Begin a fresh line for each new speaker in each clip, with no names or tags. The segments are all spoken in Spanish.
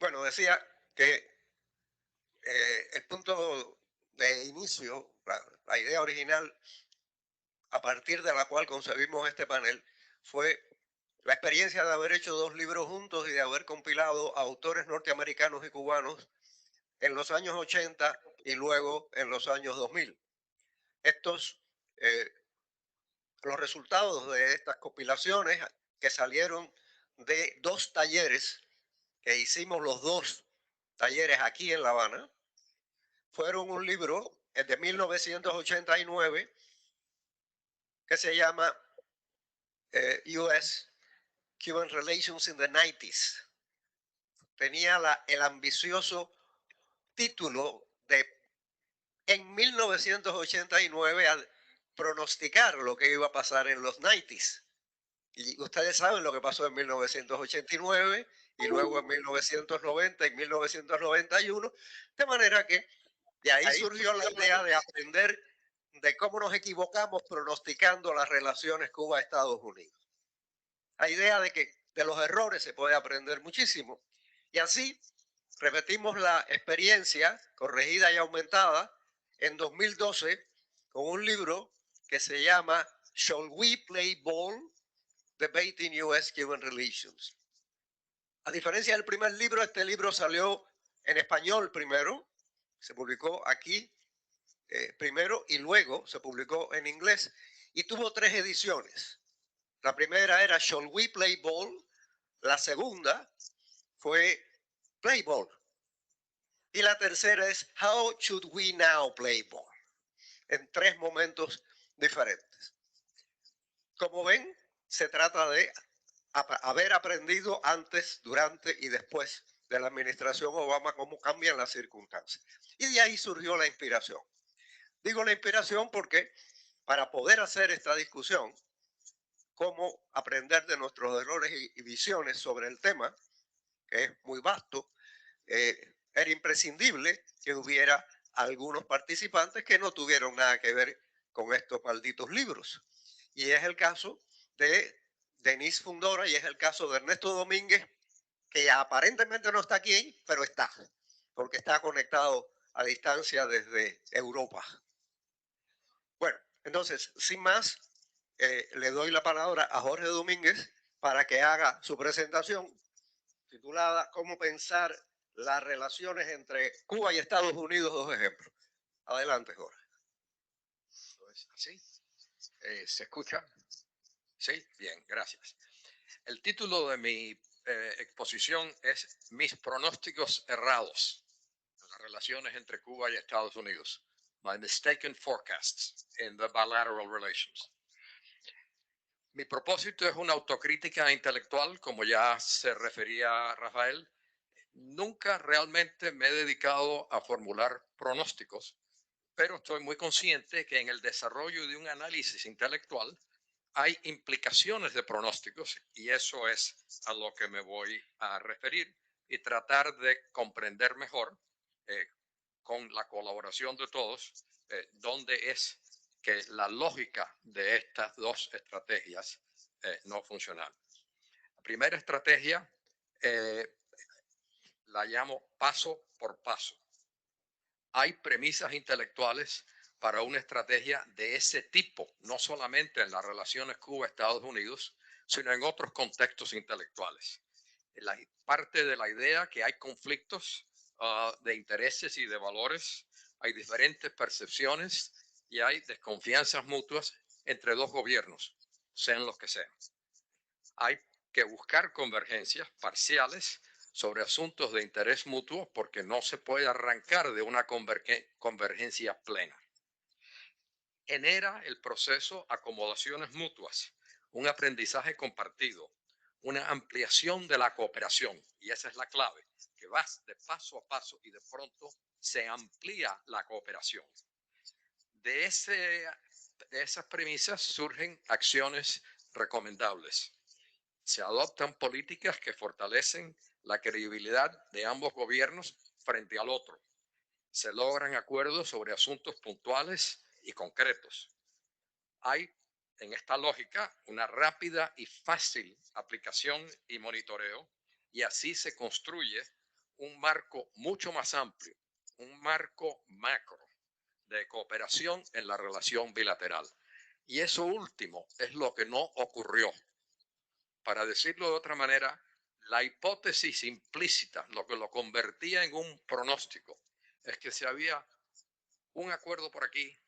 Bueno, decía que el punto de inicio, la idea original a partir de la cual concebimos este panel, fue la experiencia de haber hecho dos libros juntos y de haber compilado a autores norteamericanos y cubanos en los años 80 y luego en los años 2000. Estos, eh, los resultados de estas compilaciones que salieron de dos talleres que hicimos los dos talleres aquí en La Habana, fueron un libro, el de 1989, que se llama US Cuban Relations in the 90s. Tenía el ambicioso título de en 1989 a pronosticar lo que iba a pasar en los 90s. Y ustedes saben lo que pasó en 1989 y luego en 1990 y 1991. De manera que de ahí surgió la idea de aprender de cómo nos equivocamos pronosticando las relaciones Cuba-Estados Unidos. La idea de que de los errores se puede aprender muchísimo. Y así repetimos la experiencia corregida y aumentada en 2012 con un libro que se llama Shall We Play Ball? Debating US-Cuban Relations. A diferencia del primer libro, este libro salió en español primero, se publicó aquí primero y luego se publicó en inglés y tuvo tres ediciones. La primera era Shall We Play Ball? La segunda fue Play Ball. Y la tercera es How Should We Now Play Ball? En tres momentos diferentes. Como ven, se trata de haber aprendido antes, durante y después de la administración Obama cómo cambian las circunstancias. Y de ahí surgió la inspiración. Digo la inspiración porque para poder hacer esta discusión, cómo aprender de nuestros errores y visiones sobre el tema, que es muy vasto, era imprescindible que hubiera algunos participantes que no tuvieron nada que ver con estos malditos libros. Y es el caso de Denise Fundora y es el caso de Ernesto Domínguez, que aparentemente no está aquí, pero está, porque está conectado a distancia desde Europa. Bueno, entonces, sin más, le doy la palabra a Jorge Domínguez para que haga su presentación titulada ¿Cómo pensar las relaciones entre Cuba y Estados Unidos? Dos ejemplos. Adelante, Jorge.
¿Así? ¿Se escucha? Sí, bien, gracias. El título de mi exposición es Mis pronósticos errados en las relaciones entre Cuba y Estados Unidos. My mistaken forecasts in the bilateral relations. Mi propósito es una autocrítica intelectual, como ya se refería Rafael. Nunca realmente me he dedicado a formular pronósticos, pero estoy muy consciente que en el desarrollo de un análisis intelectual hay implicaciones de pronósticos y eso es a lo que me voy a referir y tratar de comprender mejor con la colaboración de todos dónde es que la lógica de estas dos estrategias no funcionan. La primera estrategia la llamo paso por paso. Hay premisas intelectuales para una estrategia de ese tipo, no solamente en las relaciones Cuba-Estados Unidos, sino en otros contextos intelectuales. Parte de la idea que hay conflictos de intereses y de valores, hay diferentes percepciones y hay desconfianzas mutuas entre dos gobiernos, sean los que sean. Hay que buscar convergencias parciales sobre asuntos de interés mutuo porque no se puede arrancar de una convergencia plena. Genera el proceso acomodaciones mutuas, un aprendizaje compartido, una ampliación de la cooperación, y esa es la clave, que vas de paso a paso y de pronto se amplía la cooperación. De esas premisas surgen acciones recomendables. Se adoptan políticas que fortalecen la credibilidad de ambos gobiernos frente al otro. Se logran acuerdos sobre asuntos puntuales y concretos. Hay en esta lógica una rápida y fácil aplicación y monitoreo y así se construye un marco mucho más amplio, un marco macro de cooperación en la relación bilateral. Y eso último es lo que no ocurrió. Para decirlo de otra manera, la hipótesis implícita, lo que lo convertía en un pronóstico, es que si había un acuerdo por aquí,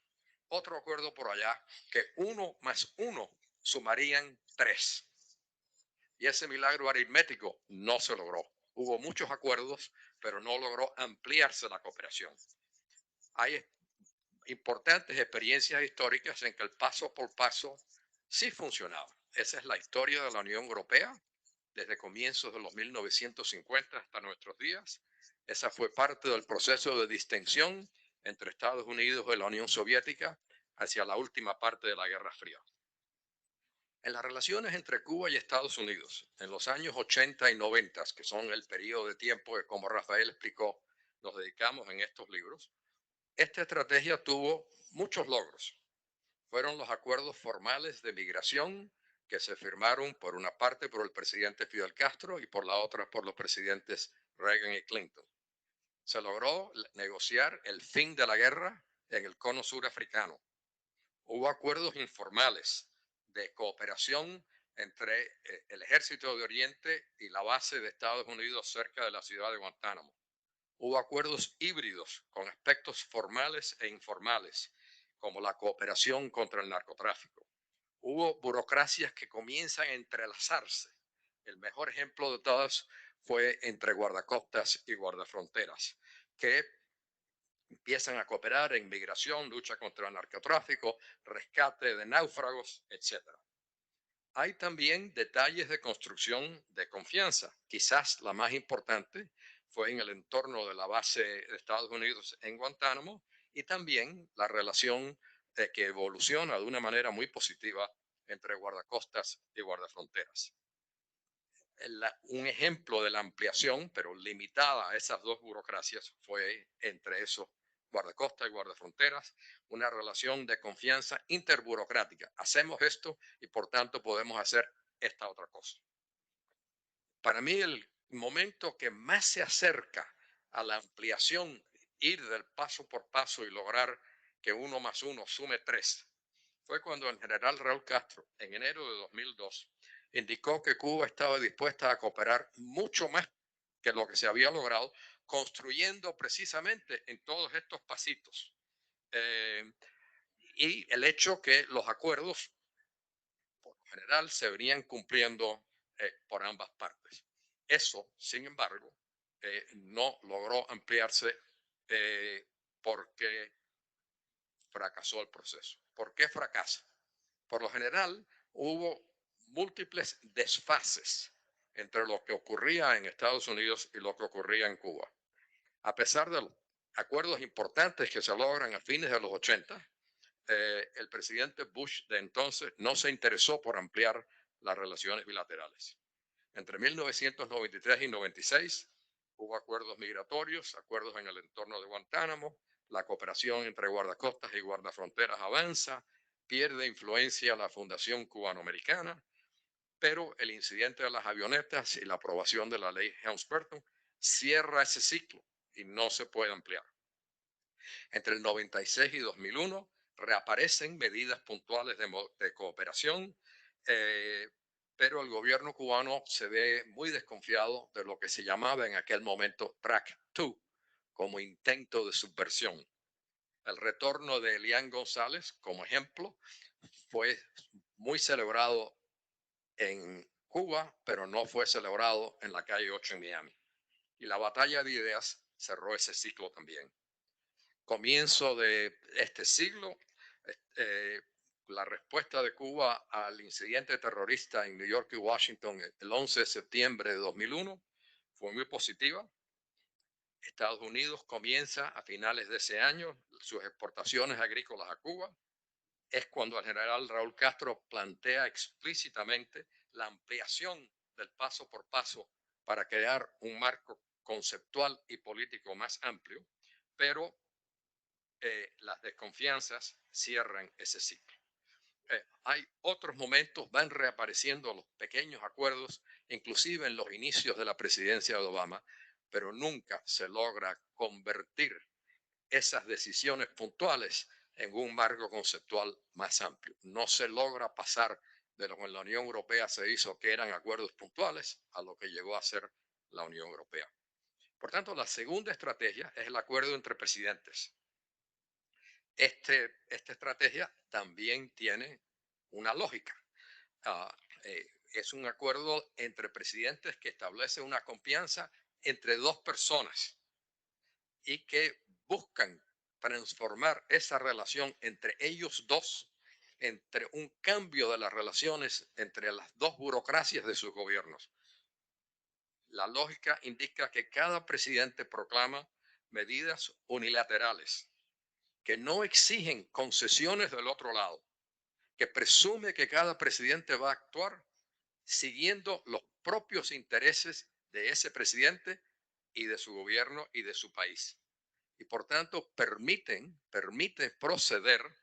otro acuerdo por allá, que 1 más 1 sumarían 3. Y ese milagro aritmético no se logró. Hubo muchos acuerdos, pero no logró ampliarse la cooperación. Hay importantes experiencias históricas en que el paso por paso sí funcionaba. Esa es la historia de la Unión Europea desde comienzos de los 1950 hasta nuestros días. Esa fue parte del proceso de distensión entre Estados Unidos y la Unión Soviética hacia la última parte de la Guerra Fría. En las relaciones entre Cuba y Estados Unidos, en los años 80 y 90, que son el periodo de tiempo que, como Rafael explicó, nos dedicamos en estos libros, esta estrategia tuvo muchos logros. Fueron los acuerdos formales de migración que se firmaron por una parte por el presidente Fidel Castro y por la otra por los presidentes Reagan y Clinton. Se logró negociar el fin de la guerra en el cono sur africano. Hubo acuerdos informales de cooperación entre el Ejército de Oriente y la base de Estados Unidos cerca de la ciudad de Guantánamo. Hubo acuerdos híbridos con aspectos formales e informales, como la cooperación contra el narcotráfico. Hubo burocracias que comienzan a entrelazarse. El mejor ejemplo de todas fue entre guardacostas y guardafronteras, que empiezan a cooperar en migración, lucha contra el narcotráfico, rescate de náufragos, etc. Hay también detalles de construcción de confianza. Quizás la más importante fue en el entorno de la base de Estados Unidos en Guantánamo y también la relación que evoluciona de una manera muy positiva entre guardacostas y guardafronteras. Un ejemplo de la ampliación, pero limitada a esas dos burocracias, fue entre esos guardacostas y guardafronteras, una relación de confianza interburocrática. Hacemos esto y por tanto podemos hacer esta otra cosa. Para mí el momento que más se acerca a la ampliación, ir del paso por paso y lograr que 1 más 1 sume 3, fue cuando el general Raúl Castro, en enero de 2002, indicó que Cuba estaba dispuesta a cooperar mucho más que lo que se había logrado, construyendo precisamente en todos estos pasitos. Y el hecho que los acuerdos, por lo general, se venían cumpliendo por ambas partes. Eso, sin embargo, no logró ampliarse porque fracasó el proceso. ¿Por qué fracasa? Por lo general, hubo múltiples desfases entre lo que ocurría en Estados Unidos y lo que ocurría en Cuba. A pesar de los acuerdos importantes que se logran a fines de los 80, el presidente Bush de entonces no se interesó por ampliar las relaciones bilaterales. Entre 1993 y 96 hubo acuerdos migratorios, acuerdos en el entorno de Guantánamo, la cooperación entre guardacostas y guardafronteras avanza, pierde influencia la Fundación Cubanoamericana, pero el incidente de las avionetas y la aprobación de la ley Helms-Burton cierra ese ciclo y no se puede ampliar. Entre el 96 y 2001 reaparecen medidas puntuales de cooperación, pero el gobierno cubano se ve muy desconfiado de lo que se llamaba en aquel momento Track 2, como intento de subversión. El retorno de Elian González, como ejemplo, fue muy celebrado en Cuba, pero no fue celebrado en la calle 8 en Miami. Y la batalla de ideas cerró ese ciclo también. Comienzo de este siglo, la respuesta de Cuba al incidente terrorista en New York y Washington el 11 de septiembre de 2001 fue muy positiva. Estados Unidos comienza a finales de ese año sus exportaciones agrícolas a Cuba. Es cuando el general Raúl Castro plantea explícitamente la ampliación del paso por paso para crear un marco conceptual y político más amplio, pero las desconfianzas cierran ese ciclo. Hay otros momentos, van reapareciendo los pequeños acuerdos, inclusive en los inicios de la presidencia de Obama, pero nunca se logra convertir esas decisiones puntuales en un marco conceptual más amplio. No se logra pasar de lo que en la Unión Europea se hizo, que eran acuerdos puntuales, a lo que llegó a ser la Unión Europea. Por tanto, la segunda estrategia es el acuerdo entre presidentes. Esta estrategia también tiene una lógica. Ah, es un acuerdo entre presidentes que establece una confianza entre dos personas y que buscan transformar esa relación entre ellos dos, entre un cambio de las relaciones entre las dos burocracias de sus gobiernos. La lógica indica que cada presidente proclama medidas unilaterales que no exigen concesiones del otro lado, que presume que cada presidente va a actuar siguiendo los propios intereses de ese presidente y de su gobierno y de su país. Y por tanto permiten proceder,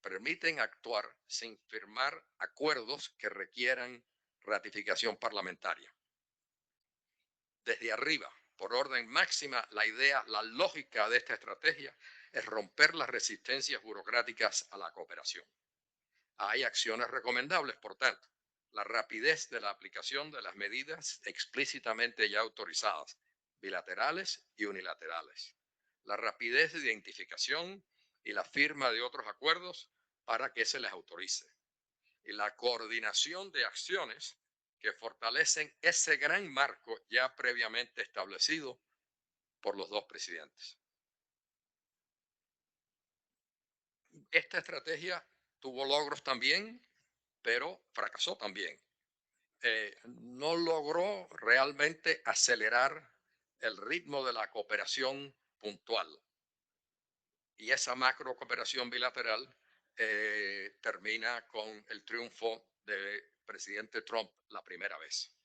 permiten actuar sin firmar acuerdos que requieran ratificación parlamentaria. Desde arriba, por orden máxima, la idea, la lógica de esta estrategia es romper las resistencias burocráticas a la cooperación. Hay acciones recomendables, por tanto, la rapidez de la aplicación de las medidas explícitamente ya autorizadas, bilaterales y unilaterales, la rapidez de identificación y la firma de otros acuerdos para que se les autorice, y la coordinación de acciones que fortalecen ese gran marco ya previamente establecido por los dos presidentes. Esta estrategia tuvo logros también, pero fracasó también. No logró realmente acelerar el ritmo de la cooperación puntual. Y esa macro cooperación bilateral termina con el triunfo del presidente Trump la primera vez.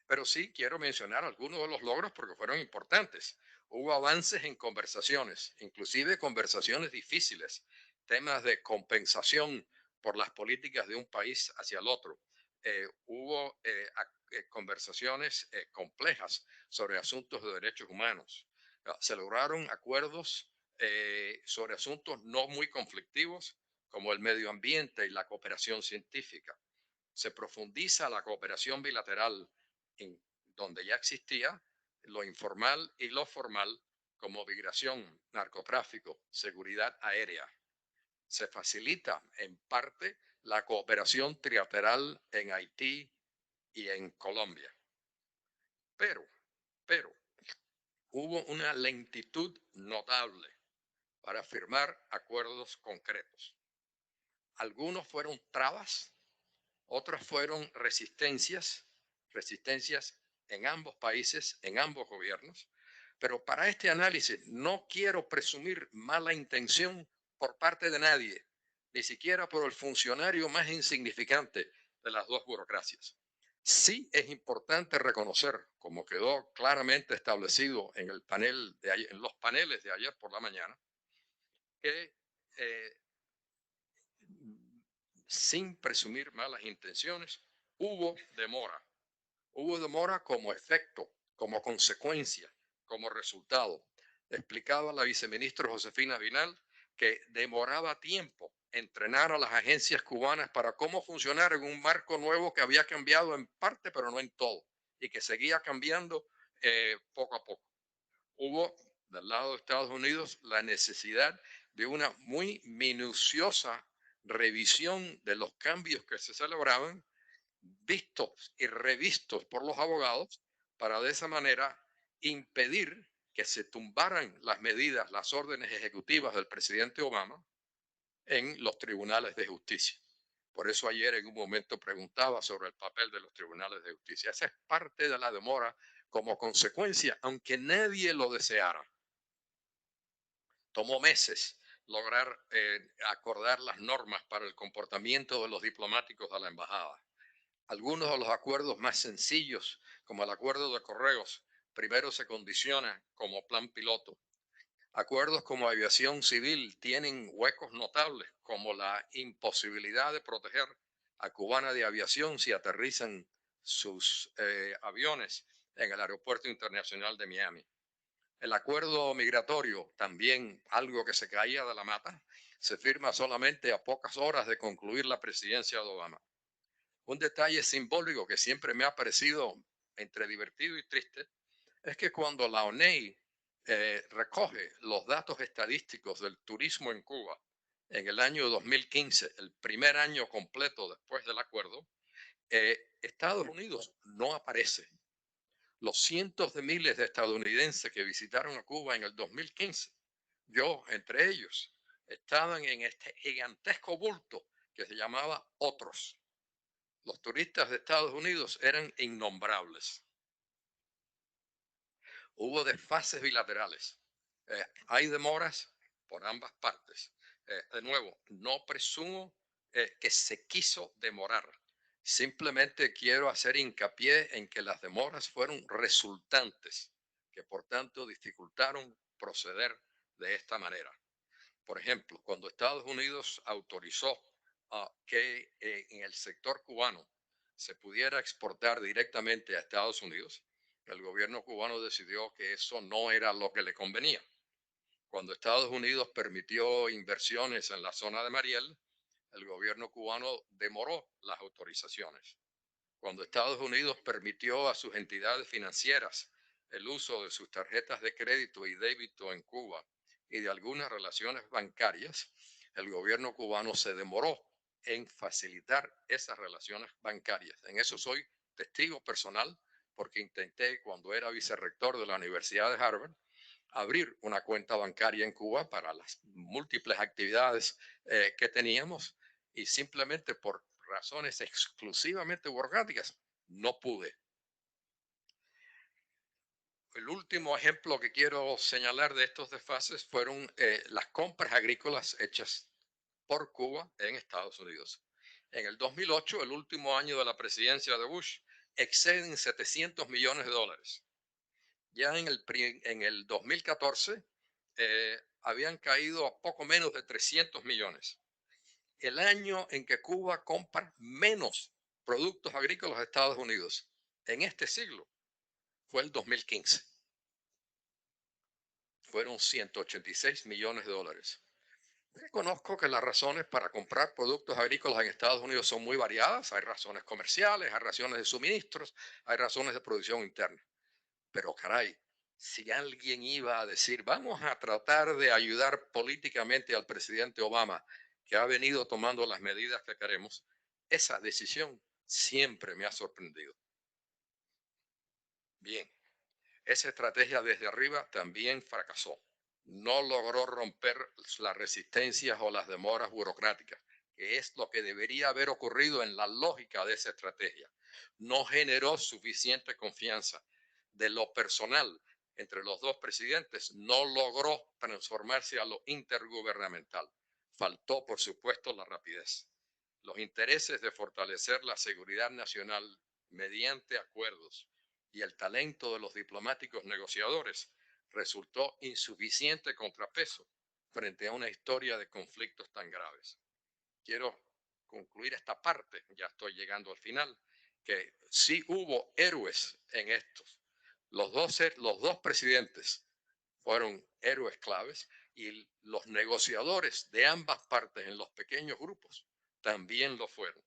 Pero sí quiero mencionar algunos de los logros porque fueron importantes. Hubo avances en conversaciones, inclusive conversaciones difíciles, temas de compensación por las políticas de un país hacia el otro. Hubo conversaciones complejas sobre asuntos de derechos humanos. Se lograron acuerdos sobre asuntos no muy conflictivos como el medio ambiente y la cooperación científica. Se profundiza la cooperación bilateral en donde ya existía lo informal y lo formal, como migración, narcotráfico, seguridad aérea. Se facilita en parte la cooperación trilateral en Haití y en Colombia. Pero hubo una lentitud notable para firmar acuerdos concretos. Algunos fueron trabas, otras fueron resistencias en ambos países, en ambos gobiernos. Pero para este análisis no quiero presumir mala intención por parte de nadie, ni siquiera por el funcionario más insignificante de las dos burocracias. Sí es importante reconocer, como quedó claramente establecido en el panel de ayer, en los paneles de ayer por la mañana, que sin presumir malas intenciones, hubo demora. Hubo demora como efecto, como consecuencia, como resultado. Explicaba la viceministra Josefina Vinal que demoraba tiempo entrenar a las agencias cubanas para cómo funcionar en un marco nuevo que había cambiado en parte, pero no en todo, y que seguía cambiando poco a poco. Hubo del lado de Estados Unidos la necesidad de una muy minuciosa revisión de los cambios que se celebraban, vistos y revistos por los abogados, para de esa manera impedir que se tumbaran las medidas, las órdenes ejecutivas del presidente Obama en los tribunales de justicia. Por eso ayer en un momento preguntaba sobre el papel de los tribunales de justicia. Esa es parte de la demora como consecuencia, aunque nadie lo deseara. Tomó meses lograr acordar las normas para el comportamiento de los diplomáticos de la embajada. Algunos de los acuerdos más sencillos, como el acuerdo de correos, primero se condiciona como plan piloto. Acuerdos como aviación civil tienen huecos notables, como la imposibilidad de proteger a Cubana de Aviación si aterrizan sus aviones en el Aeropuerto Internacional de Miami. El acuerdo migratorio, también algo que se caía de la mata, se firma solamente a pocas horas de concluir la presidencia de Obama. Un detalle simbólico que siempre me ha parecido entre divertido y triste es que cuando la ONEI recoge los datos estadísticos del turismo en Cuba en el año 2015, el primer año completo después del acuerdo, Estados Unidos no aparece. Los cientos de miles de estadounidenses que visitaron a Cuba en el 2015, yo entre ellos, estaban en este gigantesco bulto que se llamaba otros. Los turistas de Estados Unidos eran innombrables. Hubo desfases bilaterales. Hay demoras por ambas partes. De nuevo, no presumo que se quiso demorar. Simplemente quiero hacer hincapié en que las demoras fueron resultantes, que por tanto dificultaron proceder de esta manera. Por ejemplo, cuando Estados Unidos autorizó que en el sector cubano se pudiera exportar directamente a Estados Unidos, el gobierno cubano decidió que eso no era lo que le convenía. Cuando Estados Unidos permitió inversiones en la zona de Mariel, el gobierno cubano demoró las autorizaciones. Cuando Estados Unidos permitió a sus entidades financieras el uso de sus tarjetas de crédito y débito en Cuba y de algunas relaciones bancarias, el gobierno cubano se demoró en facilitar esas relaciones bancarias. En eso soy testigo personal porque intenté, cuando era vicerrector de la Universidad de Harvard, abrir una cuenta bancaria en Cuba para las múltiples actividades que teníamos y simplemente por razones exclusivamente burocráticas no pude. El último ejemplo que quiero señalar de estos desfases fueron las compras agrícolas hechas por Cuba en Estados Unidos. En el 2008, el último año de la presidencia de Bush, exceden $700 millones. Ya en el 2014 habían caído a poco menos de 300 millones. El año en que Cuba compra menos productos agrícolas a Estados Unidos en este siglo fue el 2015. Fueron $186 millones. Reconozco que las razones para comprar productos agrícolas en Estados Unidos son muy variadas. Hay razones comerciales, hay razones de suministros, hay razones de producción interna. Pero caray, si alguien iba a decir, vamos a tratar de ayudar políticamente al presidente Obama, que ha venido tomando las medidas que queremos, esa decisión siempre me ha sorprendido. Bien, esa estrategia desde arriba también fracasó. No logró romper las resistencias o las demoras burocráticas, que es lo que debería haber ocurrido en la lógica de esa estrategia. No generó suficiente confianza. De lo personal entre los dos presidentes, no logró transformarse a lo intergubernamental. Faltó, por supuesto, la rapidez. Los intereses de fortalecer la seguridad nacional mediante acuerdos y el talento de los diplomáticos negociadores resultó insuficiente contrapeso frente a una historia de conflictos tan graves. Quiero concluir esta parte, ya estoy llegando al final, que sí hubo héroes en estos. Los dos presidentes fueron héroes claves y los negociadores de ambas partes en los pequeños grupos también lo fueron.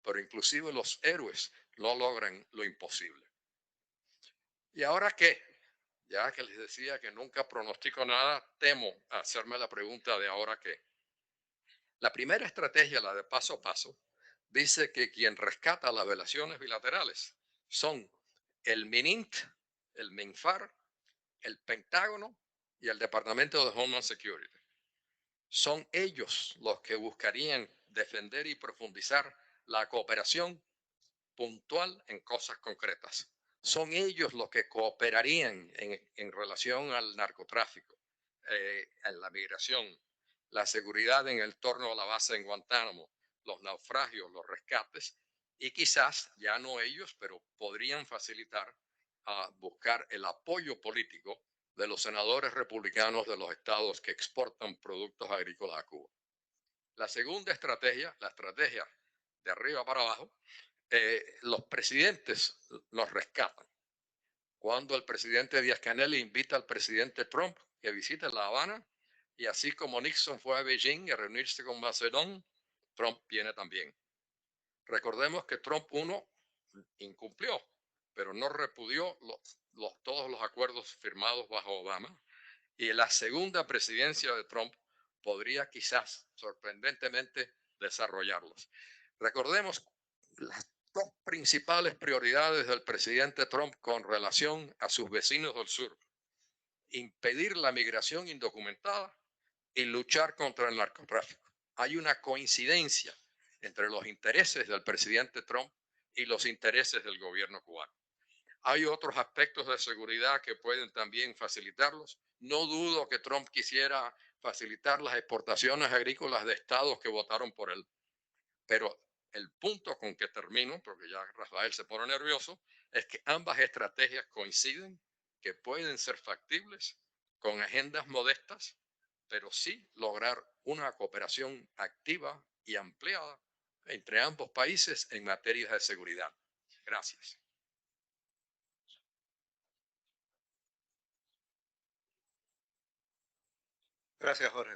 Pero inclusive los héroes no logran lo imposible. ¿Y ahora qué? Ya que les decía que nunca pronostico nada, temo hacerme la pregunta de ahora qué. La primera estrategia, la de paso a paso, dice que quien rescata las relaciones bilaterales son el MININT, el MINFAR, el Pentágono y el Departamento de Homeland Security. Son ellos los que buscarían defender y profundizar la cooperación puntual en cosas concretas. Son ellos los que cooperarían en relación al narcotráfico, en la migración, la seguridad en el torno a la base en Guantánamo, los naufragios, los rescates, y quizás, ya no ellos, pero podrían facilitar a buscar el apoyo político de los senadores republicanos de los estados que exportan productos agrícolas a Cuba. La segunda estrategia, la estrategia de arriba para abajo, los presidentes los rescatan. cuando el presidente Díaz-Canel invita al presidente Trump que visite La Habana, y así como Nixon fue a Beijing a reunirse con Mao Zedong, Trump viene también. Recordemos que Trump uno incumplió, pero no repudió todos los acuerdos firmados bajo Obama, y en la segunda presidencia de Trump podría quizás sorprendentemente desarrollarlos. Recordemos las dos principales prioridades del presidente Trump con relación a sus vecinos del sur: impedir la migración indocumentada y luchar contra el narcotráfico. Hay una coincidencia entre los intereses del presidente Trump y los intereses del gobierno cubano. Hay otros aspectos de seguridad que pueden también facilitarlos. No dudo que Trump quisiera facilitar las exportaciones agrícolas de estados que votaron por él. Pero el punto con que termino, porque ya Rafael se pone nervioso, es que ambas estrategias coinciden, que pueden ser factibles con agendas modestas, pero sí lograr una cooperación activa y ampliada entre ambos países en materia de seguridad. Gracias.
Gracias, Jorge.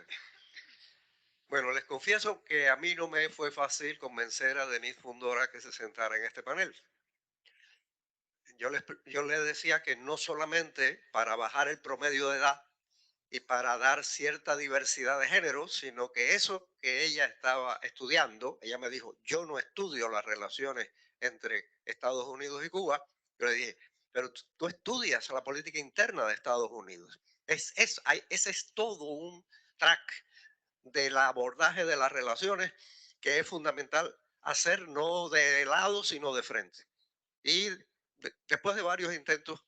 Bueno, les confieso que a mí no me fue fácil convencer a Denise Fundora que se sentara en este panel. Yo les decía que no solamente para bajar el promedio de edad y para dar cierta diversidad de género, sino que eso que ella estaba estudiando, ella me dijo, yo no estudio las relaciones entre Estados Unidos y Cuba. Yo le dije, pero tú estudias la política interna de Estados Unidos. Ese es todo un track del abordaje de las relaciones que es fundamental hacer no de lado, sino de frente. Y después de varios intentos,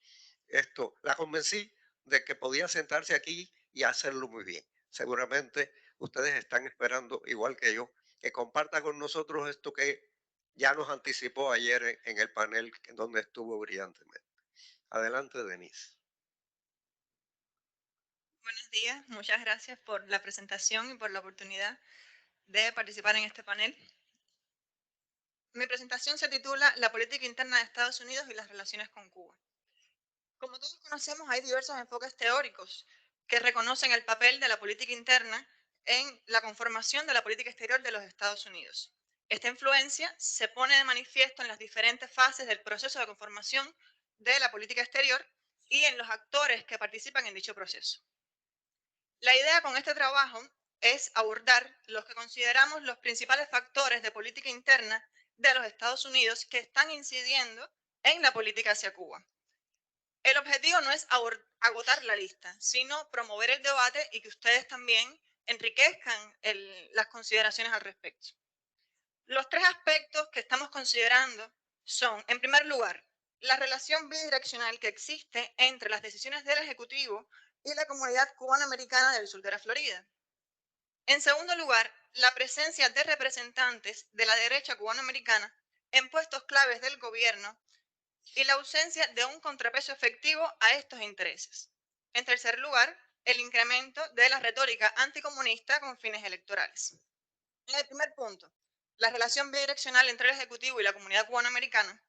la convencí de que podía sentarse aquí y hacerlo muy bien. Seguramente ustedes están esperando, igual que yo, que comparta con nosotros esto que ya nos anticipó ayer en el panel donde estuvo brillantemente. Adelante, Denise.
Buenos días, muchas gracias por la presentación y por la oportunidad de participar en este panel. Mi presentación se titula La política interna de Estados Unidos y las relaciones con Cuba. Como todos conocemos, hay diversos enfoques teóricos que reconocen el papel de la política interna en la conformación de la política exterior de los Estados Unidos. Esta influencia se pone de manifiesto en las diferentes fases del proceso de conformación de la política exterior y en los actores que participan en dicho proceso. La idea con este trabajo es abordar los que consideramos los principales factores de política interna de los Estados Unidos que están incidiendo en la política hacia Cuba. El objetivo no es agotar la lista, sino promover el debate y que ustedes también enriquezcan las consideraciones al respecto. Los tres aspectos que estamos considerando son, en primer lugar, la relación bidireccional que existe entre las decisiones del Ejecutivo y la comunidad cubanoamericana del sur de la Florida. En segundo lugar, la presencia de representantes de la derecha cubanoamericana en puestos claves del gobierno y la ausencia de un contrapeso efectivo a estos intereses. En tercer lugar, el incremento de la retórica anticomunista con fines electorales. En el primer punto, la relación bidireccional entre el Ejecutivo y la comunidad cubanoamericana,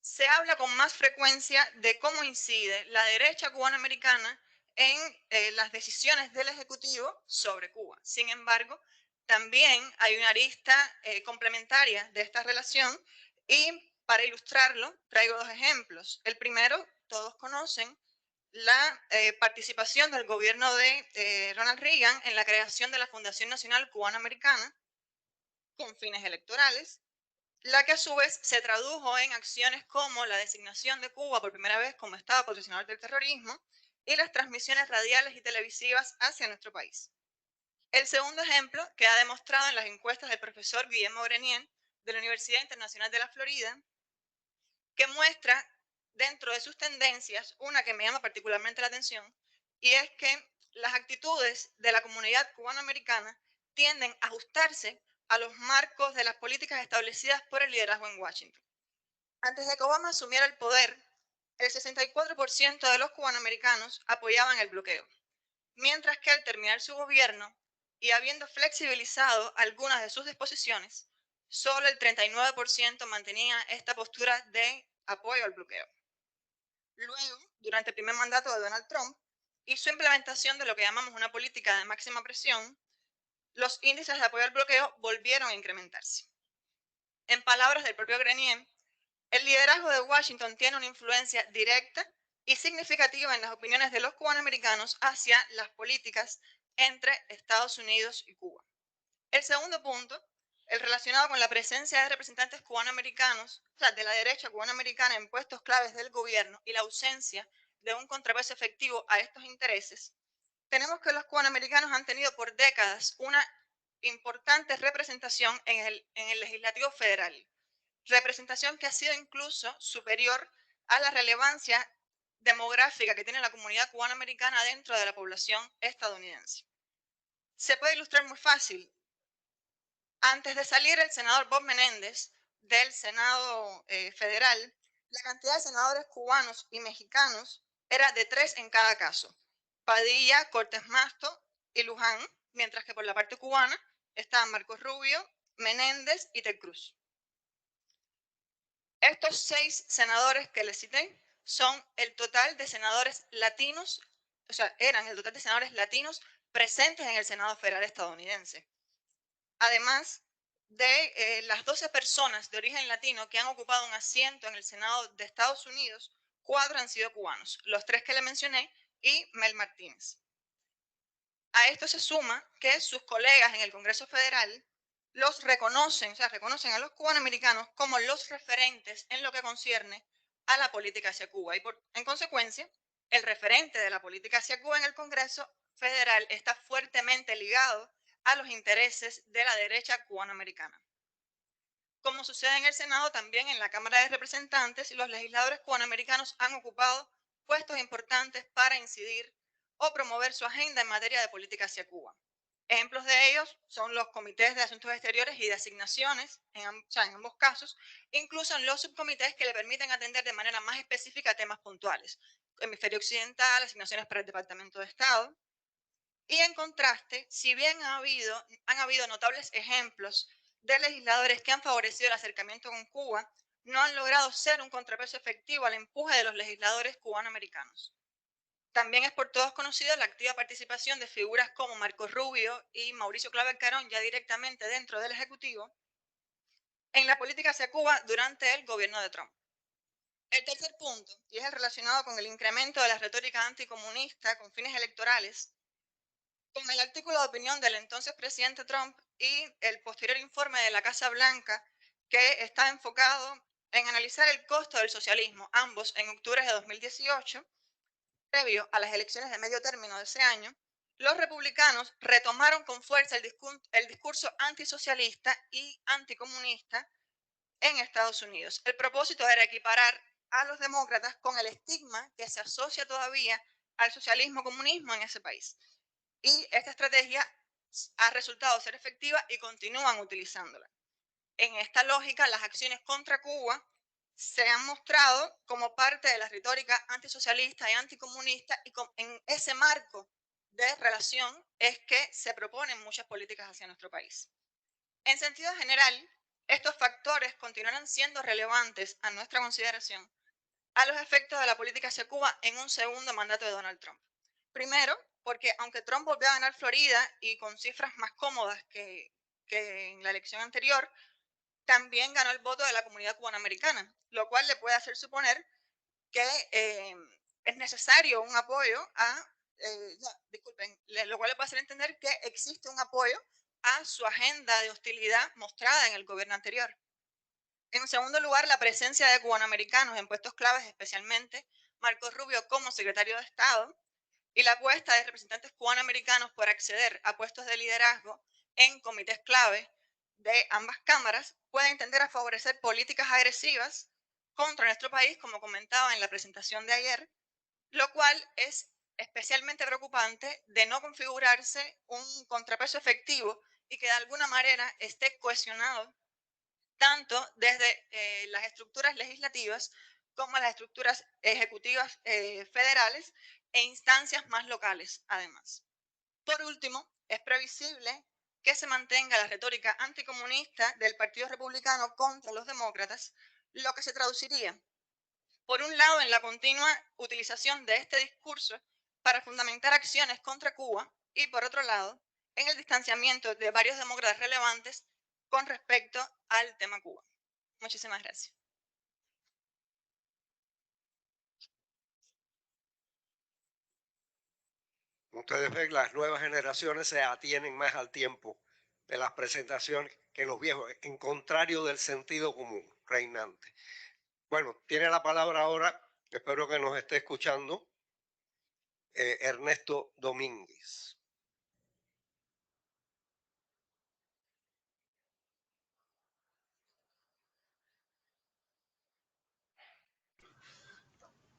se habla con más frecuencia de cómo incide la derecha cubanoamericana en las decisiones del Ejecutivo sobre Cuba. Sin embargo, también hay una arista complementaria de esta relación y para ilustrarlo traigo dos ejemplos. El primero, todos conocen la participación del gobierno de Ronald Reagan en la creación de la Fundación Nacional Cubanoamericana con fines electorales, la que a su vez se tradujo en acciones como la designación de Cuba por primera vez como Estado patrocinador del terrorismo y las transmisiones radiales y televisivas hacia nuestro país. El segundo ejemplo queda demostrado en las encuestas del profesor Guillermo Grenier de la Universidad Internacional de la Florida, que muestra dentro de sus tendencias una que me llama particularmente la atención, y es que las actitudes de la comunidad cubanoamericana tienden a ajustarse a los marcos de las políticas establecidas por el liderazgo en Washington. Antes de que Obama asumiera el poder, el 64% de los cubanoamericanos apoyaban el bloqueo, mientras que al terminar su gobierno y habiendo flexibilizado algunas de sus disposiciones, solo el 39% mantenía esta postura de apoyo al bloqueo. Luego, durante el primer mandato de Donald Trump y su implementación de lo que llamamos una política de máxima presión, los índices de apoyo al bloqueo volvieron a incrementarse. En palabras del propio Grenier, el liderazgo de Washington tiene una influencia directa y significativa en las opiniones de los cubanoamericanos hacia las políticas entre Estados Unidos y Cuba. El segundo punto, el relacionado con la presencia de representantes cubanoamericanos, o sea, de la derecha cubanoamericana en puestos claves del gobierno y la ausencia de un contrapeso efectivo a estos intereses, tenemos que los cubanoamericanos han tenido por décadas una importante representación en el legislativo federal, representación que ha sido incluso superior a la relevancia demográfica que tiene la comunidad cubanoamericana dentro de la población estadounidense. Se puede ilustrar muy fácil. Antes de salir el senador Bob Menéndez del Senado federal, la cantidad de senadores cubanos y mexicanos era de 3 en cada caso: Padilla, Cortés Masto y Luján, mientras que por la parte cubana estaban Marcos Rubio, Menéndez y Ted Cruz. Estos 6 senadores que les cité son el total de senadores latinos, o sea, eran el total de senadores latinos presentes en el Senado federal estadounidense. Además de las 12 personas de origen latino que han ocupado un asiento en el Senado de Estados Unidos, 4 han sido cubanos, los 3 que le mencioné y Mel Martínez. A esto se suma que sus colegas en el Congreso Federal los reconocen, o sea, reconocen a los cubanoamericanos como los referentes en lo que concierne a la política hacia Cuba. Y en consecuencia, el referente de la política hacia Cuba en el Congreso Federal está fuertemente ligado a los intereses de la derecha cubanoamericana. Como sucede en el Senado, también en la Cámara de Representantes, los legisladores cubanoamericanos han ocupado puestos importantes para incidir o promover su agenda en materia de política hacia Cuba. Ejemplos de ellos son los comités de asuntos exteriores y de asignaciones, en ambos casos, incluso en los subcomités que le permiten atender de manera más específica temas puntuales: hemisferio occidental, asignaciones para el Departamento de Estado. Y en contraste, si bien han habido notables ejemplos de legisladores que han favorecido el acercamiento con Cuba, no han logrado ser un contrapeso efectivo al empuje de los legisladores cubanoamericanos. También es por todos conocido la activa participación de figuras como Marcos Rubio y Mauricio Claver Carón, ya directamente dentro del Ejecutivo, en la política hacia Cuba durante el gobierno de Trump. El tercer punto, y es el relacionado con el incremento de la retórica anticomunista con fines electorales, con el artículo de opinión del entonces presidente Trump y el posterior informe de la Casa Blanca, que está enfocado en analizar el costo del socialismo, ambos en octubre de 2018, previo a las elecciones de medio término de ese año, los republicanos retomaron con fuerza el discurso antisocialista y anticomunista en Estados Unidos. El propósito era equiparar a los demócratas con el estigma que se asocia todavía al socialismo-comunismo en ese país. Y esta estrategia ha resultado ser efectiva y continúan utilizándola. En esta lógica, las acciones contra Cuba se han mostrado como parte de la retórica antisocialista y anticomunista, y en ese marco de relación es que se proponen muchas políticas hacia nuestro país. En sentido general, estos factores continuarán siendo relevantes a nuestra consideración a los efectos de la política hacia Cuba en un segundo mandato de Donald Trump. Primero, porque aunque Trump volvió a ganar Florida y con cifras más cómodas que en la elección anterior, también ganó el voto de la comunidad cubanoamericana, lo cual le puede hacer suponer que es necesario un apoyo lo cual le puede hacer entender que existe un apoyo a su agenda de hostilidad mostrada en el gobierno anterior. En segundo lugar, la presencia de cubanoamericanos en puestos claves, especialmente Marcos Rubio como secretario de Estado, y la apuesta de representantes cubanoamericanos por acceder a puestos de liderazgo en comités clave de ambas cámaras pueden tender a favorecer políticas agresivas contra nuestro país, como comentaba en la presentación de ayer, lo cual es especialmente preocupante de no configurarse un contrapeso efectivo y que de alguna manera esté cohesionado tanto desde las estructuras legislativas como las estructuras ejecutivas federales e instancias más locales, además. Por último, es previsible que se mantenga la retórica anticomunista del Partido Republicano contra los demócratas, lo que se traduciría Por un lado, en la continua utilización de este discurso para fundamentar acciones contra Cuba y, por otro lado, en el distanciamiento de varios demócratas relevantes con respecto al tema Cuba. Muchísimas gracias.
Ustedes ven, las nuevas generaciones se atienen más al tiempo de las presentaciones que los viejos, en contrario del sentido común reinante. Bueno, tiene la palabra ahora, espero que nos esté escuchando, Ernesto Domínguez.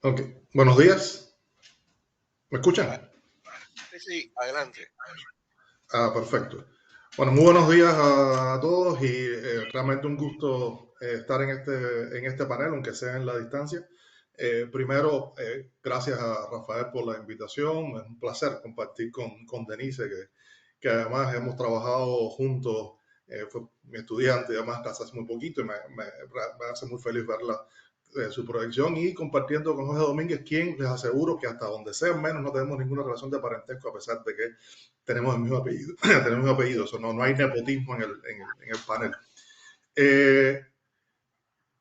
Ok, buenos días. ¿Me escuchan?
Sí, adelante.
Perfecto. Bueno, muy buenos días a todos y realmente un gusto estar en este panel, aunque sea en la distancia. Primero, gracias a Rafael por la invitación. Es un placer compartir con Denise, que además hemos trabajado juntos. Fue mi estudiante, además hasta hace muy poquito, y me hace muy feliz verla, su proyección, y compartiendo con Jorge Domínguez, quien les aseguro que hasta donde sea menos no tenemos ninguna relación de parentesco, a pesar de que tenemos el mismo apellido. Tenemos el mismo apellido, eso no hay nepotismo en el panel.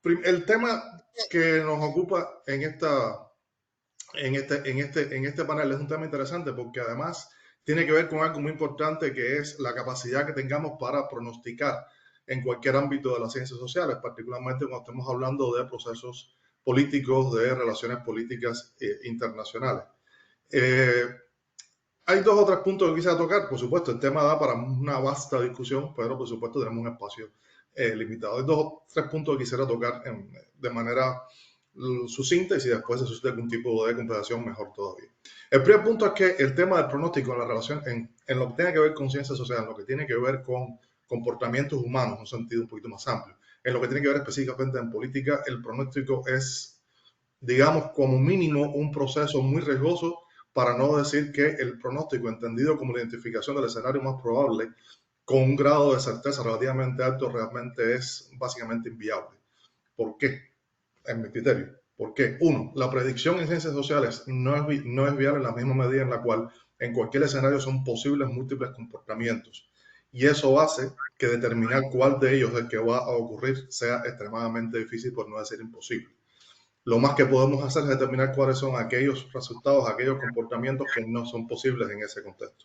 El tema que nos ocupa en este panel es un tema interesante porque además tiene que ver con algo muy importante, que es la capacidad que tengamos para pronosticar en cualquier ámbito de las ciencias sociales, particularmente cuando estemos hablando de procesos políticos, de relaciones políticas internacionales. Hay dos o tres puntos que quisiera tocar. Por supuesto, el tema da para una vasta discusión, pero por supuesto tenemos un espacio limitado. Hay dos o tres puntos que quisiera tocar de manera sucinta, y si después se suscita algún tipo de conversación, mejor todavía. El primer punto es que el tema del pronóstico en la relación, en lo que tiene que ver con ciencias sociales, en lo que tiene que ver con comportamientos humanos, en un sentido un poquito más amplio, en lo que tiene que ver específicamente en política, el pronóstico es, digamos, como mínimo un proceso muy riesgoso, para no decir que el pronóstico, entendido como la identificación del escenario más probable, con un grado de certeza relativamente alto, realmente es básicamente inviable. ¿Por qué? En mi criterio. ¿Por qué? Uno, la predicción en ciencias sociales no es viable en la misma medida en la cual en cualquier escenario son posibles múltiples comportamientos. Y eso hace que determinar cuál de ellos es el que va a ocurrir sea extremadamente difícil, por no decir imposible. Lo más que podemos hacer es determinar cuáles son aquellos resultados, aquellos comportamientos que no son posibles en ese contexto.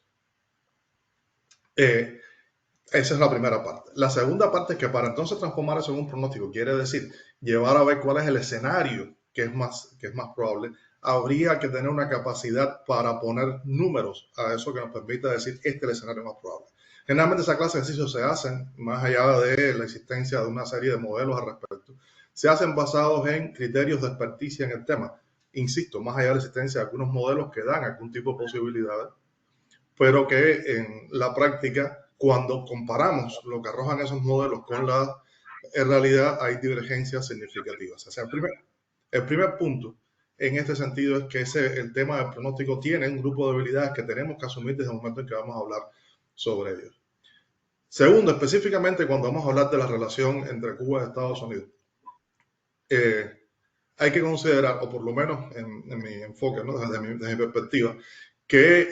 Esa es la primera parte. La segunda parte es que para entonces transformar eso en un pronóstico, quiere decir llevar a ver cuál es el escenario que es más probable, habría que tener una capacidad para poner números a eso que nos permita decir este es el escenario más probable. Generalmente esa clase de ejercicios se hacen, más allá de la existencia de una serie de modelos al respecto, se hacen basados en criterios de experticia en el tema. Insisto, más allá de la existencia de algunos modelos que dan algún tipo de posibilidades, pero que en la práctica, cuando comparamos lo que arrojan esos modelos con la realidad, hay divergencias significativas. O sea, el primer punto en este sentido es que el tema del pronóstico tiene un grupo de habilidades que tenemos que asumir desde el momento en que vamos a hablar sobre ellos. Segundo, específicamente cuando vamos a hablar de la relación entre Cuba y Estados Unidos, hay que considerar, o por lo menos en mi enfoque, ¿no? desde mi perspectiva, que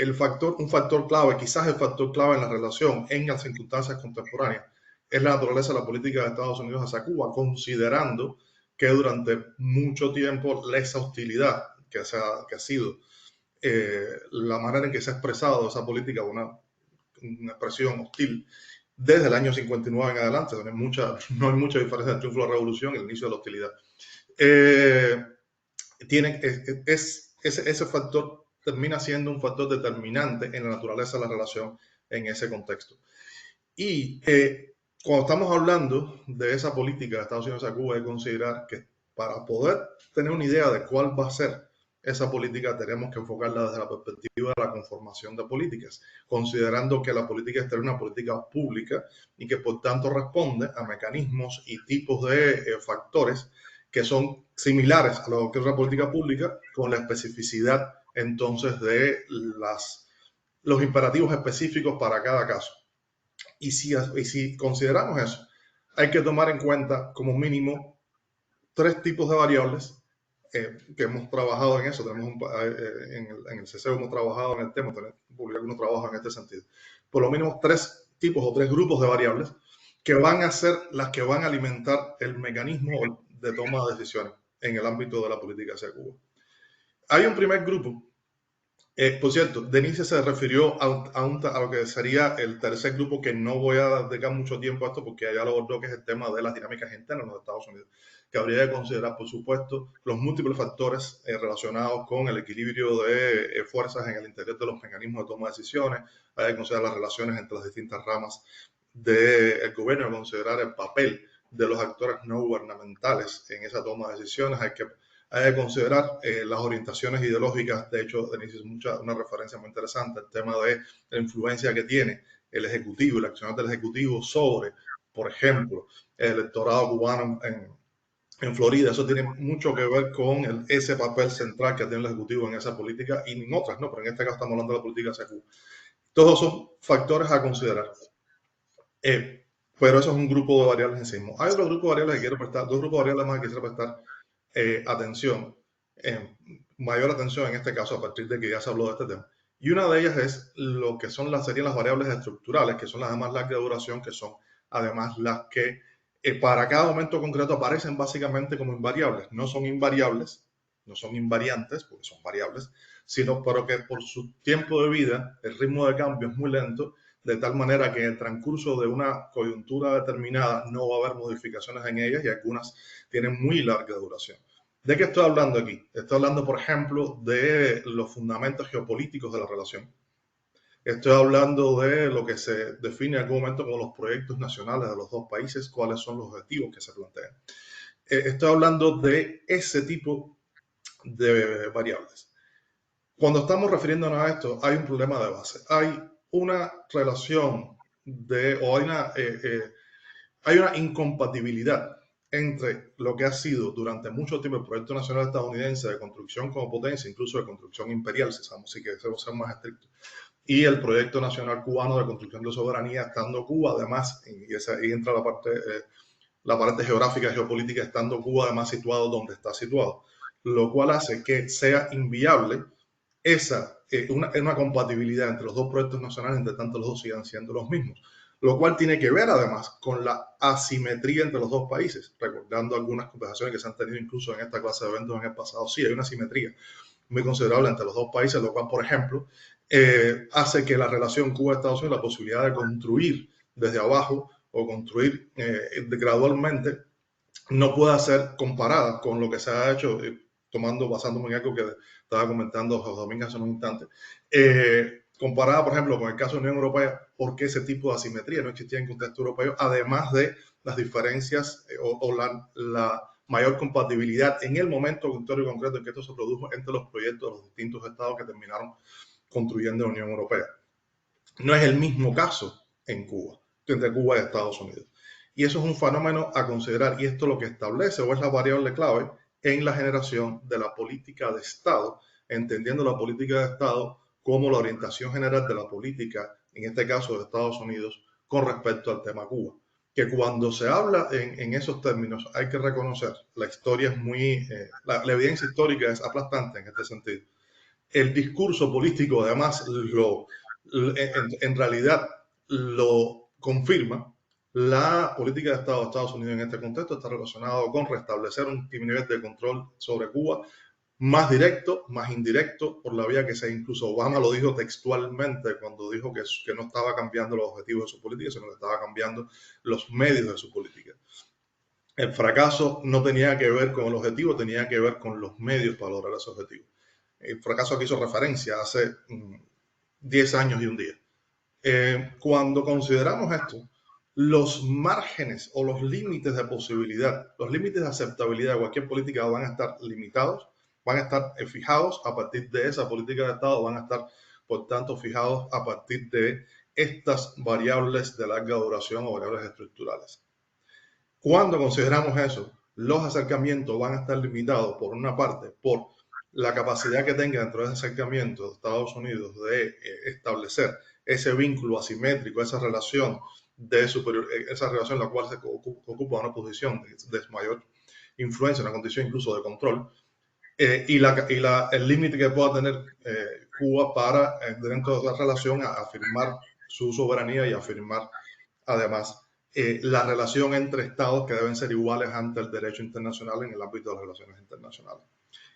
un factor clave, quizás el factor clave en la relación en las circunstancias contemporáneas, es la naturaleza de la política de Estados Unidos hacia Cuba, considerando que durante mucho tiempo esa hostilidad que ha sido la manera en que se ha expresado esa política, una expresión hostil desde el año 59 en adelante, donde no hay mucha diferencia entre el triunfo de la revolución y el inicio de la hostilidad. Ese factor termina siendo un factor determinante en la naturaleza de la relación en ese contexto. Y cuando estamos hablando de esa política de Estados Unidos a Cuba, hay que considerar que para poder tener una idea de cuál va a ser esa política, tenemos que enfocarla desde la perspectiva de la conformación de políticas, considerando que la política exterior es una política pública y que por tanto responde a mecanismos y tipos de factores que son similares a lo que es la política pública, con la especificidad entonces de los imperativos específicos para cada caso. Y si consideramos eso, hay que tomar en cuenta como mínimo 3 tipos de variables que hemos trabajado en eso, tenemos en el CCU hemos trabajado en el tema, tenemos publicado unos trabajos en este sentido. Por lo mínimo 3 tipos o 3 grupos de variables que van a ser las que van a alimentar el mecanismo de toma de decisiones en el ámbito de la política hacia Cuba. Hay un primer grupo. Por cierto, Denise se refirió a lo que sería el tercer grupo, que no voy a dedicar mucho tiempo a esto porque ya lo abordó, que es el tema de las dinámicas internas en los Estados Unidos, que habría que considerar, por supuesto, los múltiples factores relacionados con el equilibrio de fuerzas en el interior de los mecanismos de toma de decisiones. Hay que considerar las relaciones entre las distintas ramas del gobierno, hay que considerar el papel de los actores no gubernamentales en esa toma de decisiones, hay que considerar las orientaciones ideológicas. De hecho, Denise hizo una referencia muy interesante al tema de la influencia que tiene el Ejecutivo y la acción del Ejecutivo sobre, por ejemplo, el electorado cubano en Florida. Eso tiene mucho que ver con ese papel central que tiene el Ejecutivo en esa política y en otras, ¿no? Pero en este caso estamos hablando de la política hacia Cuba. Todos son factores a considerar. Pero eso es un grupo de variables en sí mismo. Hay otro grupo de variables que quiero prestar, 2 grupos de variables más que quisiera prestar atención, mayor atención en este caso, a partir de que ya se habló de este tema. Y una de ellas es lo que serían las variables estructurales, que son las de más larga duración, que son además las que para cada momento concreto aparecen básicamente como invariables. No son invariables, no son invariantes, porque son variables, sino pero que por su tiempo de vida, el ritmo de cambio es muy lento, de tal manera que en el transcurso de una coyuntura determinada no va a haber modificaciones en ellas y algunas tienen muy larga duración. ¿De qué estoy hablando aquí? Estoy hablando, por ejemplo, de los fundamentos geopolíticos de la relación. Estoy hablando de lo que se define en algún momento como los proyectos nacionales de los 2 países, cuáles son los objetivos que se plantean. Estoy hablando de ese tipo de variables. Cuando estamos refiriéndonos a esto, hay un problema de base. Hay una relación hay una incompatibilidad entre lo que ha sido durante mucho tiempo el proyecto nacional estadounidense de construcción como potencia, incluso de construcción imperial, si queremos ser más estrictos, y el proyecto nacional cubano de construcción de soberanía, estando Cuba, además, y ahí entra la parte geográfica y geopolítica, estando Cuba además situado donde está situado, lo cual hace que sea inviable una compatibilidad entre los 2 proyectos nacionales, entre tanto los 2 sigan siendo los mismos, lo cual tiene que ver además con la asimetría entre los 2 países, recordando algunas conversaciones que se han tenido incluso en esta clase de eventos en el pasado. Sí, hay una asimetría muy considerable entre los 2 países, lo cual, por ejemplo, hace que la relación Cuba-Estados Unidos, la posibilidad de construir desde abajo o construir gradualmente, no pueda ser comparada con lo que se ha hecho, basándome en algo que estaba comentando José Domínguez hace un instante, comparada, por ejemplo, con el caso de la Unión Europea, porque ese tipo de asimetría no existía en contexto europeo, además de las diferencias o la mayor compatibilidad en el momento histórico concreto en que esto se produjo entre los proyectos de los distintos estados que terminaron construyendo la Unión Europea. No es el mismo caso en Cuba, entre Cuba y Estados Unidos. Y eso es un fenómeno a considerar, y esto lo que establece o es la variable clave en la generación de la política de Estado, entendiendo la política de Estado como la orientación general de la política, en este caso de Estados Unidos, con respecto al tema Cuba. Que cuando se habla en esos términos hay que reconocer, la historia es muy, la evidencia histórica es aplastante en este sentido. El discurso político además en realidad lo confirma. La política de Estado de Estados Unidos en este contexto está relacionado con restablecer un nivel de control sobre Cuba más directo, más indirecto, por la vía que sea. Incluso Obama lo dijo textualmente cuando dijo que no estaba cambiando los objetivos de su política, sino que estaba cambiando los medios de su política. El fracaso no tenía que ver con el objetivo, tenía que ver con los medios para lograr ese objetivo. El fracaso que hizo referencia hace 10 años y un día. Cuando consideramos esto, los márgenes o los límites de posibilidad, los límites de aceptabilidad de cualquier política van a estar limitados, van a estar fijados a partir de esa política de Estado, van a estar, por tanto, fijados a partir de estas variables de larga duración o variables estructurales. Cuando consideramos eso, los acercamientos van a estar limitados, por una parte, por la capacidad que tenga dentro de ese acercamiento de Estados Unidos de establecer ese vínculo asimétrico, esa relación en la cual se ocupa una posición de mayor influencia, una condición incluso de control, el límite que pueda tener Cuba para, dentro de esa relación, afirmar su soberanía y afirmar, además, la relación entre estados que deben ser iguales ante el derecho internacional en el ámbito de las relaciones internacionales.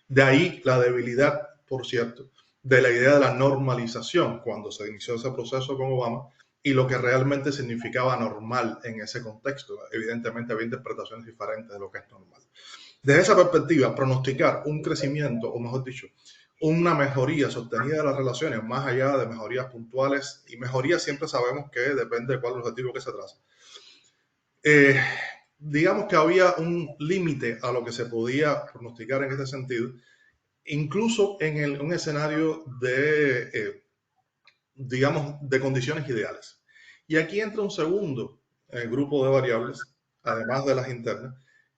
De ahí la debilidad, por cierto, de la idea de la normalización cuando se inició ese proceso con Obama y lo que realmente significaba normal en ese contexto. Evidentemente había interpretaciones diferentes de lo que es normal. Desde esa perspectiva, pronosticar un crecimiento, o mejor dicho, una mejoría sostenida de las relaciones, más allá de mejorías puntuales, y mejorías siempre sabemos que depende de cuál es el objetivo que se traza. Digamos que había un límite a lo que se podía pronosticar en este sentido, incluso en un escenario de, digamos, de condiciones ideales. Y aquí entra un segundo grupo de variables, además de las internas,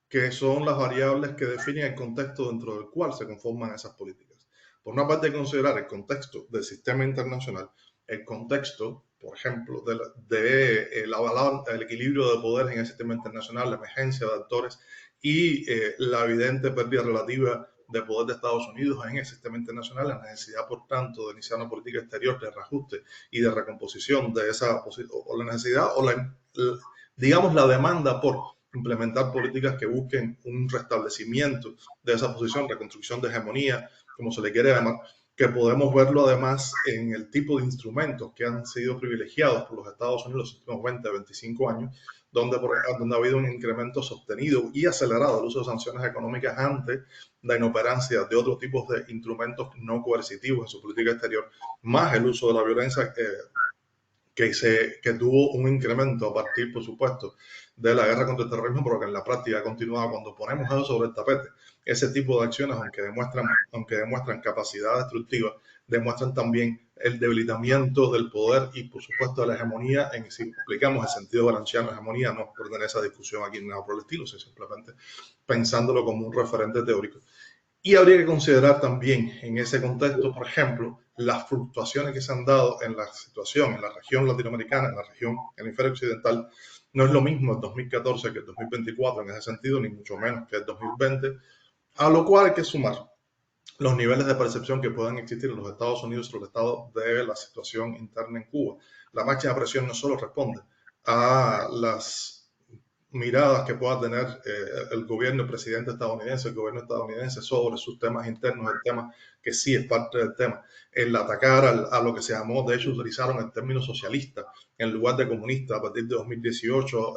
que son las variables que definen el contexto dentro del cual se conforman esas políticas. Por una parte, hay que considerar el contexto del sistema internacional, el contexto, por ejemplo, el equilibrio de poderes en el sistema internacional, la emergencia de actores y la evidente pérdida relativa de poder de Estados Unidos en el sistema internacional, la necesidad, por tanto, de iniciar una política exterior de reajuste y de recomposición de esa o la necesidad o digamos, la demanda por implementar políticas que busquen un restablecimiento de esa posición, reconstrucción de hegemonía, como se le quiere llamar, que podemos verlo además en el tipo de instrumentos que han sido privilegiados por los Estados Unidos los últimos 20, 25 años, donde ha habido un incremento sostenido y acelerado del uso de sanciones económicas ante la inoperancia de otros tipos de instrumentos no coercitivos en su política exterior, más el uso de la violencia que tuvo un incremento a partir, por supuesto, de la guerra contra el terrorismo, pero que en la práctica ha continuado. Cuando ponemos eso sobre el tapete, ese tipo de acciones, aunque demuestran capacidad destructiva, demuestran también el debilitamiento del poder y, por supuesto, de la hegemonía. Si aplicamos el sentido gramsciano, hegemonía no pertenece a discusión aquí ni nada por el estilo, sino simplemente pensándolo como un referente teórico. Y habría que considerar también en ese contexto, por ejemplo, las fluctuaciones que se han dado en la situación en la región latinoamericana, en la región, en el hemisferio occidental. No es lo mismo el 2014 que el 2024 en ese sentido, ni mucho menos que el 2020, a lo cual hay que sumar los niveles de percepción que puedan existir en los Estados Unidos sobre el estado de la situación interna en Cuba. La máxima presión no solo responde a las miradas que pueda tener el gobierno, el presidente estadounidense, el gobierno estadounidense sobre sus temas internos, el tema que sí es parte del tema, el atacar a lo que se llamó, de hecho utilizaron el término socialista en lugar de comunista a partir de 2018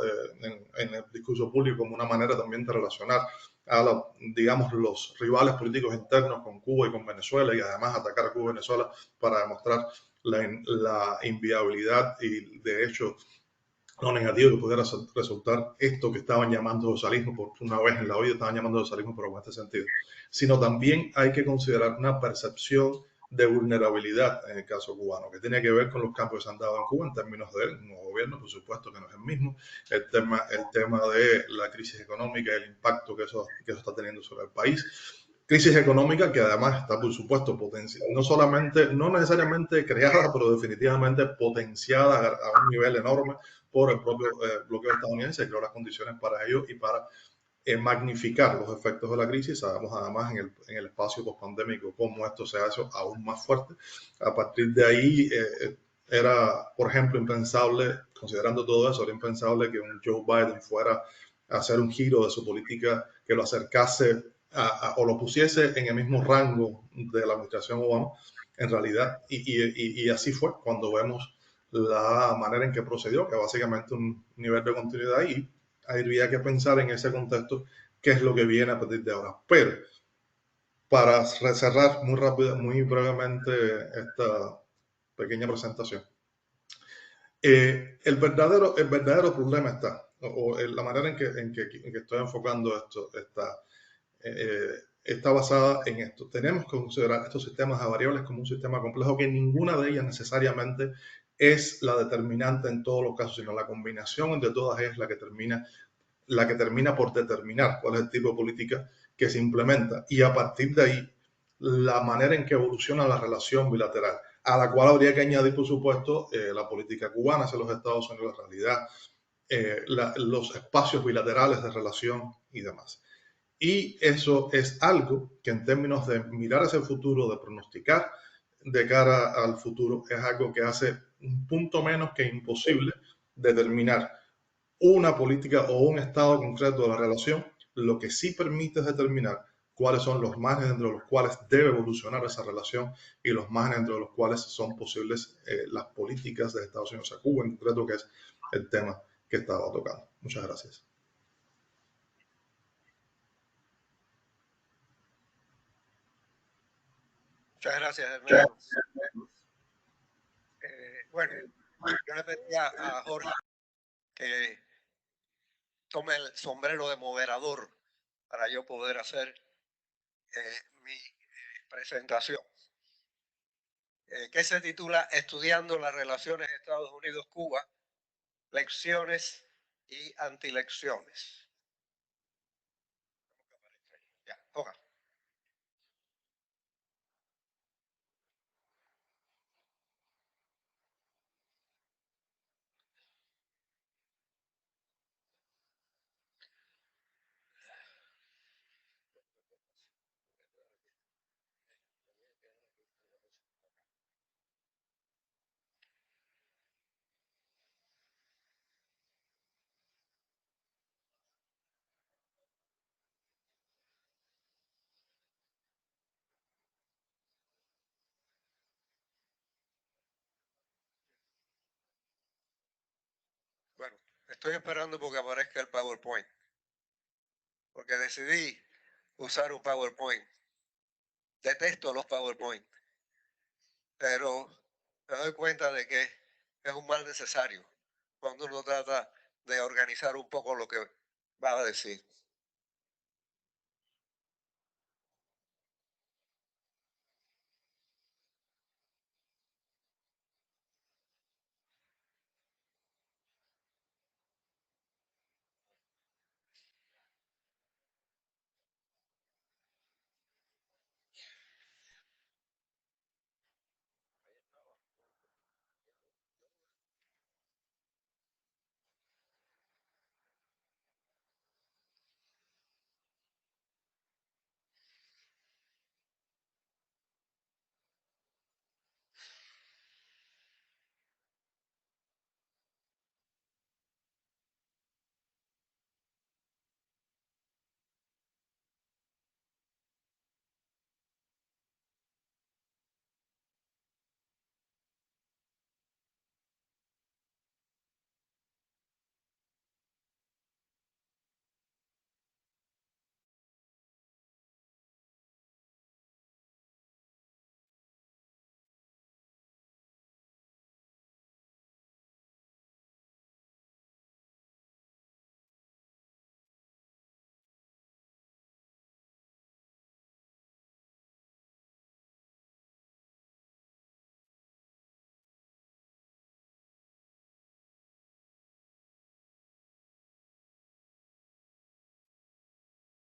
en el discurso público como una manera también de relacionar a digamos, los rivales políticos internos con Cuba y con Venezuela y además atacar a Cuba y Venezuela para demostrar la inviabilidad y de hecho lo negativo que pudiera resultar esto que estaban llamando socialismo, por una vez en la vida estaban llamando socialismo, pero en este sentido, sino también hay que considerar una percepción de vulnerabilidad en el caso cubano, que tiene que ver con los cambios que se han dado en Cuba en términos del nuevo gobierno, por supuesto que no es el mismo, el tema de la crisis económica y el impacto que eso está teniendo sobre el país. Crisis económica que además está, por supuesto, no necesariamente creada, pero definitivamente potenciada a un nivel enorme por el propio bloqueo estadounidense, creó las condiciones para ello y para magnificar los efectos de la crisis. Sabemos además en el espacio pospandémico cómo esto se ha hecho aún más fuerte. A partir de ahí era, por ejemplo, impensable, considerando todo eso, era impensable que un Joe Biden fuera a hacer un giro de su política que lo acercase o lo pusiese en el mismo rango de la administración Obama, en realidad. Y así fue cuando vemos la manera en que procedió, que básicamente un nivel de continuidad y habría que pensar en ese contexto qué es lo que viene a partir de ahora. Pero para cerrar muy rápido, muy brevemente esta pequeña presentación, el verdadero problema está, o la manera en que estoy enfocando esto está basada en esto. Tenemos que considerar estos sistemas de variables como un sistema complejo que ninguna de ellas necesariamente es la determinante en todos los casos, sino la combinación de todas ellas la que termina por determinar cuál es el tipo de política que se implementa y a partir de ahí la manera en que evoluciona la relación bilateral, a la cual habría que añadir, por supuesto, la política cubana hacia los Estados Unidos, la realidad, los espacios bilaterales de relación y demás. Y eso es algo que en términos de mirar hacia el futuro, de pronosticar de cara al futuro, es algo que hace un punto menos que imposible determinar una política o un estado concreto de la relación. Lo que sí permite es determinar cuáles son los márgenes dentro de los cuales debe evolucionar esa relación y los márgenes dentro de los cuales son posibles las políticas de Estados Unidos a Cuba, en concreto, que es el tema que estaba tocando. Muchas gracias.
Muchas gracias, Ernesto. Bueno, yo le pedía a Jorge que tome el sombrero de moderador para yo poder hacer mi presentación, que se titula Estudiando las relaciones Estados Unidos-Cuba, lecciones y antilecciones. Ya, ponga. Bueno, estoy esperando porque aparezca el PowerPoint, porque decidí usar un PowerPoint. Detesto los PowerPoint, pero me doy cuenta de que es un mal necesario cuando uno trata de organizar un poco lo que va a decir.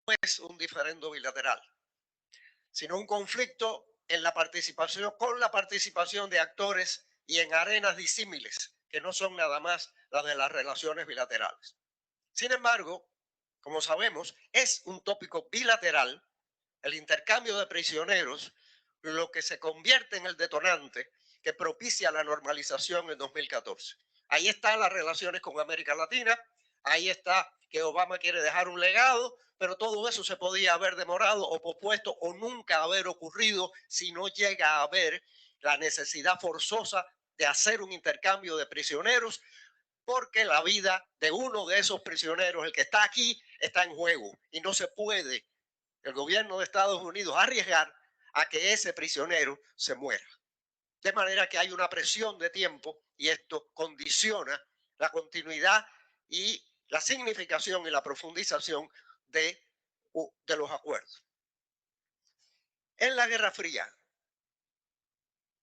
No es un diferendo bilateral, sino un conflicto en la participación, con la participación de actores y en arenas disímiles, que no son nada más las de las relaciones bilaterales. Sin embargo, como sabemos, es un tópico bilateral, el intercambio de prisioneros, lo que se convierte en el detonante que propicia la normalización en 2014. Ahí están las relaciones con América Latina, ahí está que Obama quiere dejar un legado, pero todo eso se podía haber demorado o pospuesto o nunca haber ocurrido si no llega a haber la necesidad forzosa de hacer un intercambio de prisioneros, porque la vida de uno de esos prisioneros, el que está aquí, está en juego y no se puede el gobierno de Estados Unidos arriesgar a que ese prisionero se muera. De manera que hay una presión de tiempo y esto condiciona la continuidad y la significación y la profundización de los acuerdos. En la Guerra Fría,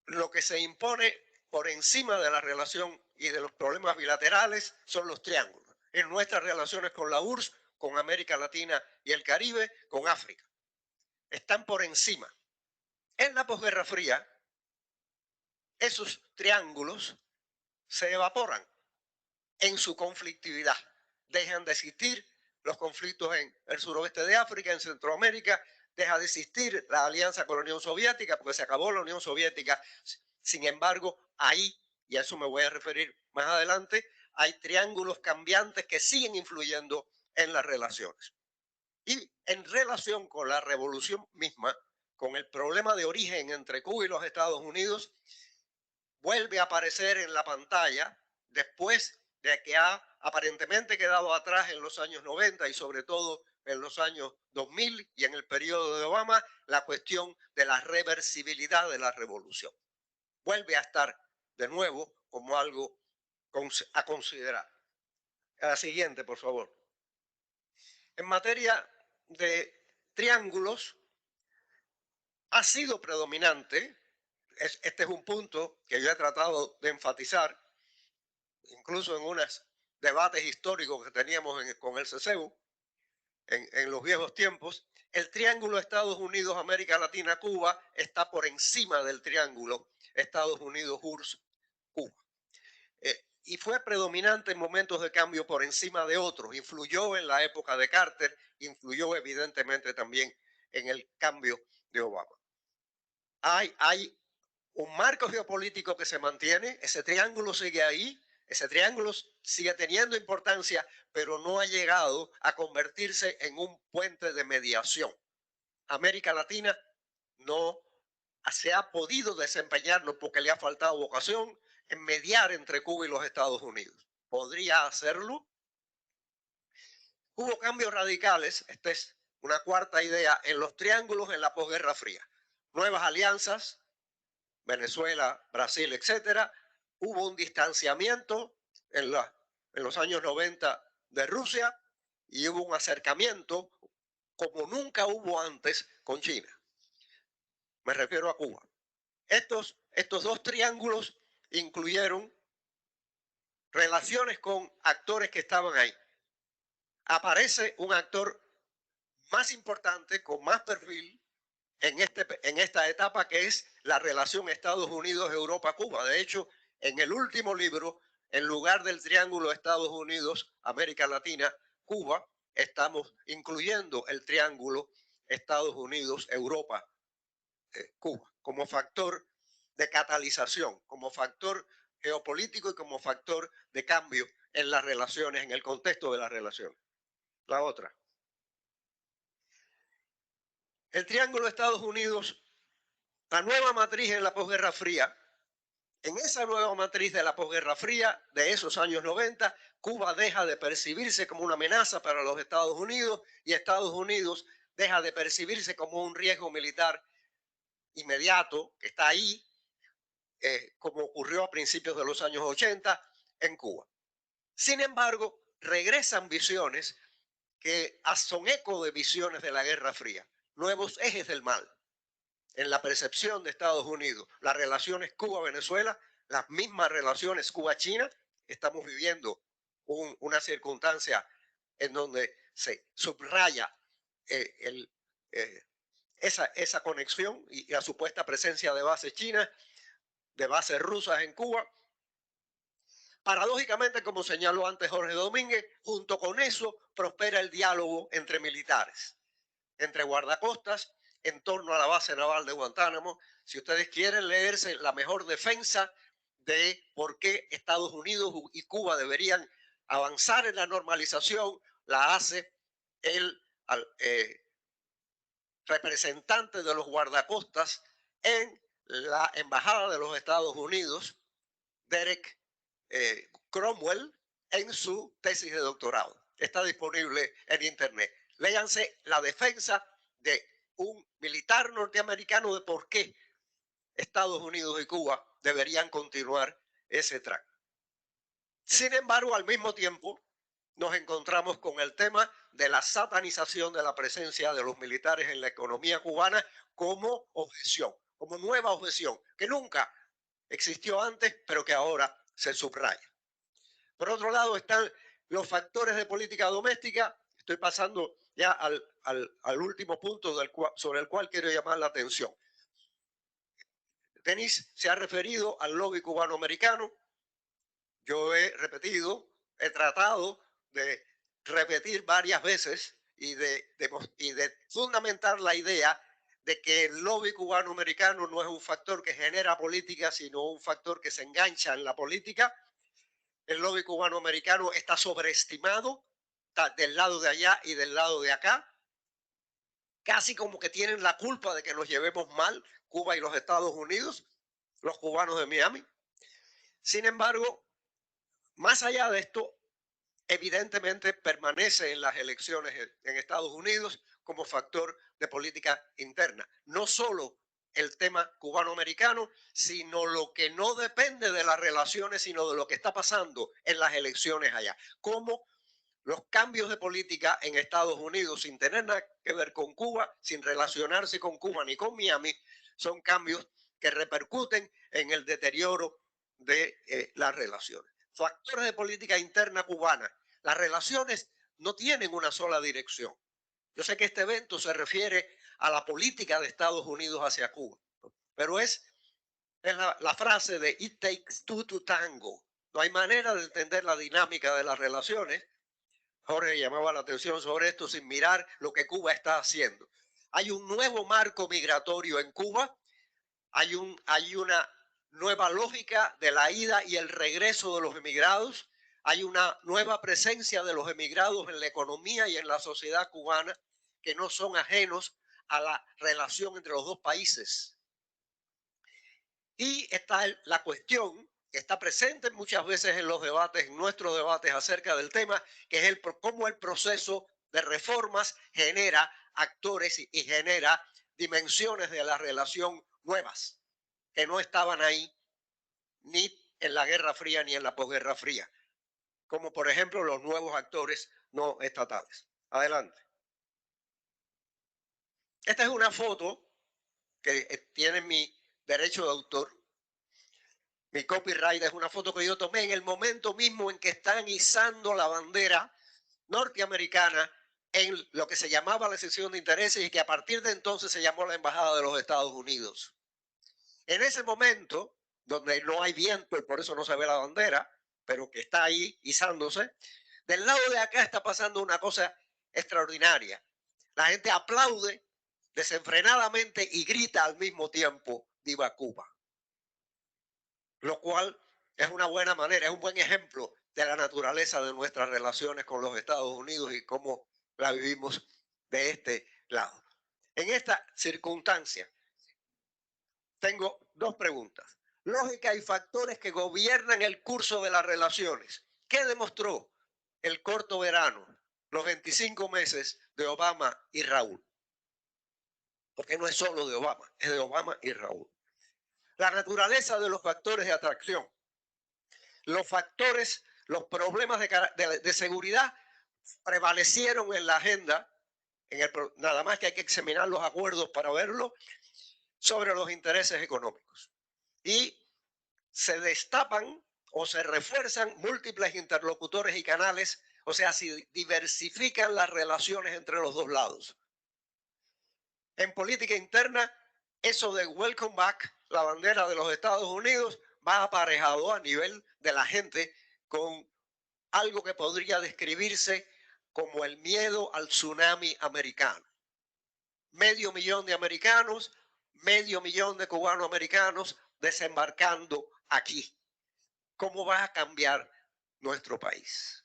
lo que se impone por encima de la relación y de los problemas bilaterales son los triángulos. En nuestras relaciones con la URSS, con América Latina y el Caribe, con África. Están por encima. En la posguerra fría, esos triángulos se evaporan en su conflictividad. Dejan de existir los conflictos en el suroeste de África, en Centroamérica, deja de existir la alianza con la Unión Soviética porque se acabó la Unión Soviética. Sin embargo, ahí, y a eso me voy a referir más adelante, hay triángulos cambiantes que siguen influyendo en las relaciones. Y en relación con la revolución misma, con el problema de origen entre Cuba y los Estados Unidos, vuelve a aparecer en la pantalla después de que ha aparentemente quedado atrás en los años 90 y sobre todo en los años 2000 y en el periodo de Obama, la cuestión de la reversibilidad de la revolución. Vuelve a estar de nuevo como algo a considerar. A la siguiente, por favor. En materia de triángulos, ha sido predominante, este es un punto que yo he tratado de enfatizar, incluso en unos debates históricos que teníamos con el CCU, en los viejos tiempos, el triángulo Estados Unidos, América Latina, Cuba está por encima del triángulo Estados Unidos, URSS, Cuba. Y fue predominante en momentos de cambio por encima de otros. Influyó en la época de Carter, influyó evidentemente también en el cambio de Obama. Hay un marco geopolítico que se mantiene, ese triángulo sigue ahí, ese triángulo sigue teniendo importancia, pero no ha llegado a convertirse en un puente de mediación. América Latina no se ha podido desempeñarlo porque le ha faltado vocación en mediar entre Cuba y los Estados Unidos. ¿Podría hacerlo? Hubo cambios radicales, esta es una cuarta idea, en los triángulos en la posguerra fría. Nuevas alianzas, Venezuela, Brasil, etcétera. Hubo un distanciamiento en los años 90 de Rusia y hubo un acercamiento como nunca hubo antes con China. Me refiero a Cuba. Estos dos triángulos incluyeron relaciones con actores que estaban ahí. Aparece un actor más importante, con más perfil, en esta etapa, que es la relación Estados Unidos-Europa-Cuba. De hecho, en el último libro, en lugar del triángulo Estados Unidos-América Latina-Cuba, estamos incluyendo el triángulo Estados Unidos-Europa-Cuba como factor de catalización, como factor geopolítico y como factor de cambio en las relaciones, en el contexto de las relaciones. La otra. El triángulo Estados Unidos, la nueva matriz en la posguerra fría. En esa nueva matriz de la posguerra fría de esos años 90, Cuba deja de percibirse como una amenaza para los Estados Unidos y Estados Unidos deja de percibirse como un riesgo militar inmediato que está ahí, como ocurrió a principios de los años 80 en Cuba. Sin embargo, regresan visiones que son eco de visiones de la Guerra Fría, nuevos ejes del mal en la percepción de Estados Unidos. Las relaciones Cuba-Venezuela, las mismas relaciones Cuba-China. Estamos viviendo una circunstancia en donde se subraya esa conexión y la supuesta presencia de bases chinas, de bases rusas en Cuba. Paradójicamente, como señaló antes Jorge Domínguez, junto con eso prospera el diálogo entre militares, entre guardacostas, en torno a la base naval de Guantánamo. Si ustedes quieren leerse la mejor defensa de por qué Estados Unidos y Cuba deberían avanzar en la normalización, la hace el representante de los guardacostas en la Embajada de los Estados Unidos, Derek Cromwell, en su tesis de doctorado. Está disponible en internet. Léanse la defensa de un militar norteamericano de por qué Estados Unidos y Cuba deberían continuar ese track. Sin embargo, al mismo tiempo, nos encontramos con el tema de la satanización de la presencia de los militares en la economía cubana como objeción, como nueva objeción, que nunca existió antes, pero que ahora se subraya. Por otro lado están los factores de política doméstica. Estoy pasando ya al último punto sobre el cual quiero llamar la atención. Denis se ha referido al lobby cubano-americano. Yo he repetido, he tratado de repetir varias veces y de fundamentar la idea de que el lobby cubano-americano no es un factor que genera política, sino un factor que se engancha en la política. El lobby cubano-americano está sobreestimado, está del lado de allá y del lado de acá. Casi como que tienen la culpa de que nos llevemos mal, Cuba y los Estados Unidos, los cubanos de Miami. Sin embargo, más allá de esto, evidentemente permanece en las elecciones en Estados Unidos como factor de política interna. No solo el tema cubano-americano, sino lo que no depende de las relaciones, sino de lo que está pasando en las elecciones allá. Cómo los cambios de política en Estados Unidos, sin tener nada que ver con Cuba, sin relacionarse con Cuba ni con Miami, son cambios que repercuten en el deterioro de las relaciones. Factores de política interna cubana. Las relaciones no tienen una sola dirección. Yo sé que este evento se refiere a la política de Estados Unidos hacia Cuba, pero es la frase de "It takes two to tango". No hay manera de entender la dinámica de las relaciones. Jorge llamaba la atención sobre esto sin mirar lo que Cuba está haciendo. Hay un nuevo marco migratorio en Cuba, hay una nueva lógica de la ida y el regreso de los emigrados, hay una nueva presencia de los emigrados en la economía y en la sociedad cubana que no son ajenos a la relación entre los dos países. Y está la cuestión que está presente muchas veces en los debates, en nuestros debates acerca del tema, que es cómo el proceso de reformas genera actores y genera dimensiones de la relación nuevas, que no estaban ahí ni en la Guerra Fría ni en la posguerra fría, como por ejemplo los nuevos actores no estatales. Adelante. Esta es una foto que tiene mi derecho de autor. Mi copyright es una foto que yo tomé en el momento mismo en que están izando la bandera norteamericana en lo que se llamaba la sección de intereses y que a partir de entonces se llamó la Embajada de los Estados Unidos. En ese momento, donde no hay viento y por eso no se ve la bandera, pero que está ahí izándose, del lado de acá está pasando una cosa extraordinaria. La gente aplaude desenfrenadamente y grita al mismo tiempo "Viva Cuba", lo cual es una buena manera, es un buen ejemplo de la naturaleza de nuestras relaciones con los Estados Unidos y cómo la vivimos de este lado. En esta circunstancia, tengo dos preguntas. Lógica y factores que gobiernan el curso de las relaciones. ¿Qué demostró el corto verano, los 25 meses de Obama y Raúl? Porque no es solo de Obama, es de Obama y Raúl. La naturaleza de los factores de atracción. Los factores, los problemas de seguridad prevalecieron en la agenda, nada más que hay que examinar los acuerdos para verlo, sobre los intereses económicos. Y se destapan o se refuerzan múltiples interlocutores y canales, o sea, se diversifican las relaciones entre los dos lados. En política interna, eso de "welcome back", la bandera de los Estados Unidos, va aparejado a nivel de la gente con algo que podría describirse como el miedo al tsunami americano. 500,000 de americanos, 500,000 de cubanos-americanos desembarcando aquí. ¿Cómo va a cambiar nuestro país?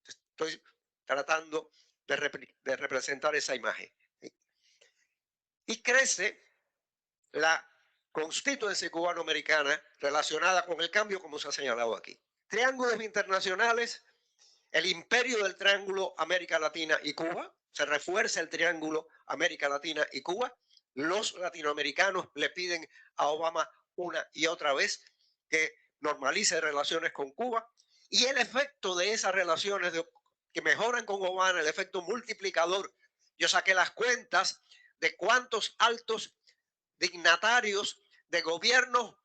Estoy tratando de representar esa imagen. Y crece la constituencia cubano-americana relacionada con el cambio, como se ha señalado aquí. Triángulos internacionales, el imperio del triángulo América Latina y Cuba, se refuerza el triángulo América Latina y Cuba. Los latinoamericanos le piden a Obama una y otra vez que normalice relaciones con Cuba, y el efecto de esas relaciones que mejoran con Obama, el efecto multiplicador. Yo saqué las cuentas de cuántos altos dignatarios de gobiernos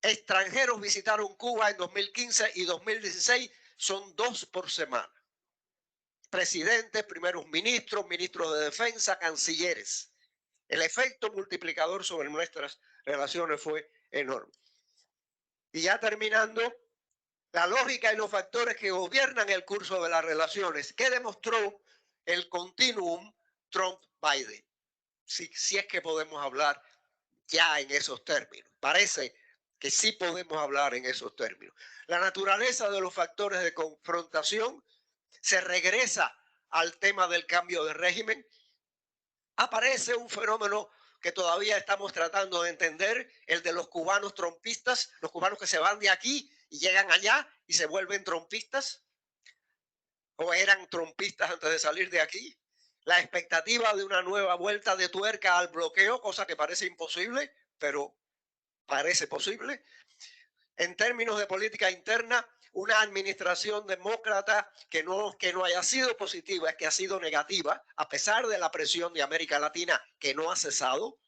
extranjeros visitaron Cuba en 2015 y 2016, son 2 por semana. Presidentes, primeros ministros, ministros de defensa, cancilleres. El efecto multiplicador sobre nuestras relaciones fue enorme. Y ya terminando, la lógica y los factores que gobiernan el curso de las relaciones. ¿Qué demostró el continuum Trump-Biden? Si es que podemos hablar ya en esos términos. Parece que sí podemos hablar en esos términos. La naturaleza de los factores de confrontación se regresa al tema del cambio de régimen. Aparece un fenómeno que todavía estamos tratando de entender, el de los cubanos trompistas, los cubanos que se van de aquí y llegan allá y se vuelven trompistas, o eran trompistas antes de salir de aquí. La expectativa de una nueva vuelta de tuerca al bloqueo, cosa que parece imposible, pero parece posible. En términos de política interna, una administración demócrata que no haya sido positiva, es que ha sido negativa, a pesar de la presión de América Latina que no ha cesado.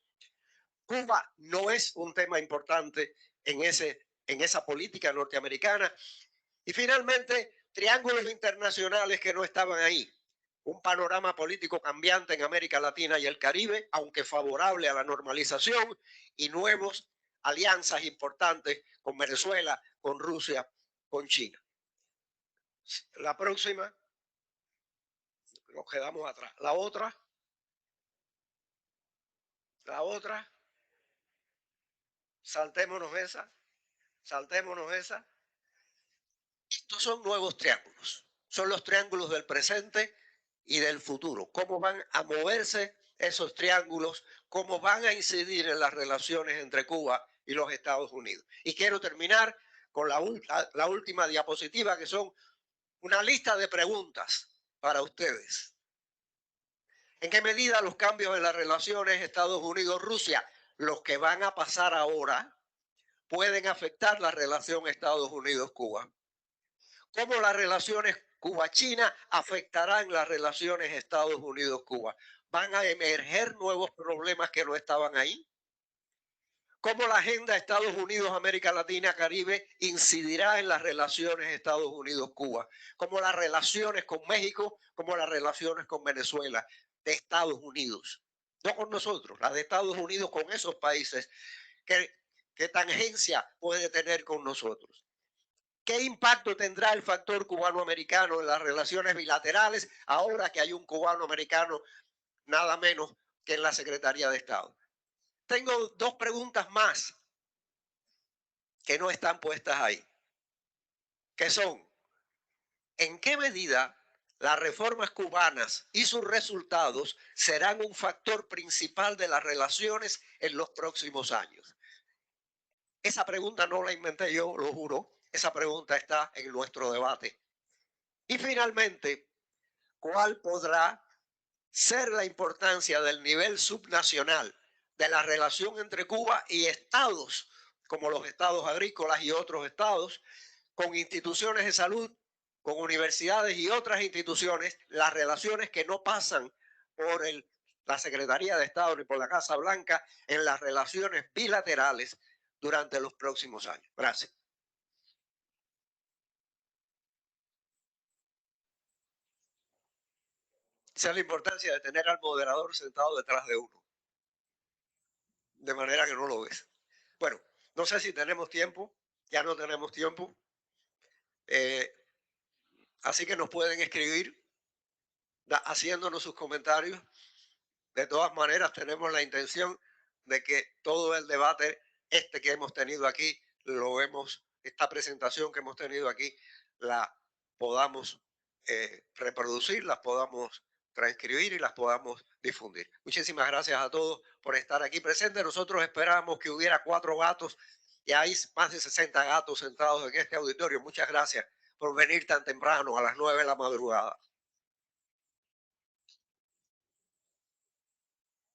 Cuba no es un tema importante en esa política norteamericana. Y finalmente, triángulos internacionales que no estaban ahí. Un panorama político cambiante en América Latina y el Caribe, aunque favorable a la normalización, y nuevos alianzas importantes con Venezuela, con Rusia, con China. La próxima, nos quedamos atrás. La otra. Saltémonos esa. Estos son nuevos triángulos. Son los triángulos del presente y del futuro. ¿Cómo van a moverse esos triángulos? ¿Cómo van a incidir en las relaciones entre Cuba y los Estados Unidos? Y quiero terminar con la última diapositiva, que son una lista de preguntas para ustedes. ¿En qué medida los cambios en las relaciones Estados Unidos-Rusia, los que van a pasar ahora, pueden afectar la relación Estados Unidos-Cuba? ¿Cómo las relaciones Cuba-China afectarán las relaciones Estados Unidos-Cuba? ¿Van a emerger nuevos problemas que no estaban ahí? ¿Cómo la agenda Estados Unidos-América Latina-Caribe incidirá en las relaciones Estados Unidos-Cuba? ¿Cómo las relaciones con México, como las relaciones con Venezuela de Estados Unidos? No con nosotros, las de Estados Unidos con esos países. ¿Qué tangencia puede tener con nosotros? ¿Qué impacto tendrá el factor cubano-americano en las relaciones bilaterales ahora que hay un cubano-americano nada menos que en la Secretaría de Estado? Tengo dos preguntas más que no están puestas ahí, que son: ¿en qué medida las reformas cubanas y sus resultados serán un factor principal de las relaciones en los próximos años? Esa pregunta no la inventé yo, lo juro. Esa pregunta está en nuestro debate. Y finalmente, ¿cuál podrá ser la importancia del nivel subnacional de la relación entre Cuba y estados como los estados agrícolas y otros estados, con instituciones de salud, con universidades y otras instituciones, las relaciones que no pasan por la Secretaría de Estado ni por la Casa Blanca, en las relaciones bilaterales durante los próximos años? Gracias. Esa es la importancia de tener al moderador sentado detrás de uno, de manera que no lo ves. Bueno, no sé si tenemos tiempo, ya no tenemos tiempo, así que nos pueden escribir haciéndonos sus comentarios. De todas maneras, tenemos la intención de que todo el debate que hemos tenido aquí, esta presentación que hemos tenido aquí, la podamos reproducir, las podamos transcribir y las podamos difundir. Muchísimas gracias a todos por estar aquí presentes. Nosotros esperábamos que hubiera 4 gatos y hay más de 60 gatos sentados en este auditorio. Muchas gracias por venir tan temprano, a las 9 de la madrugada.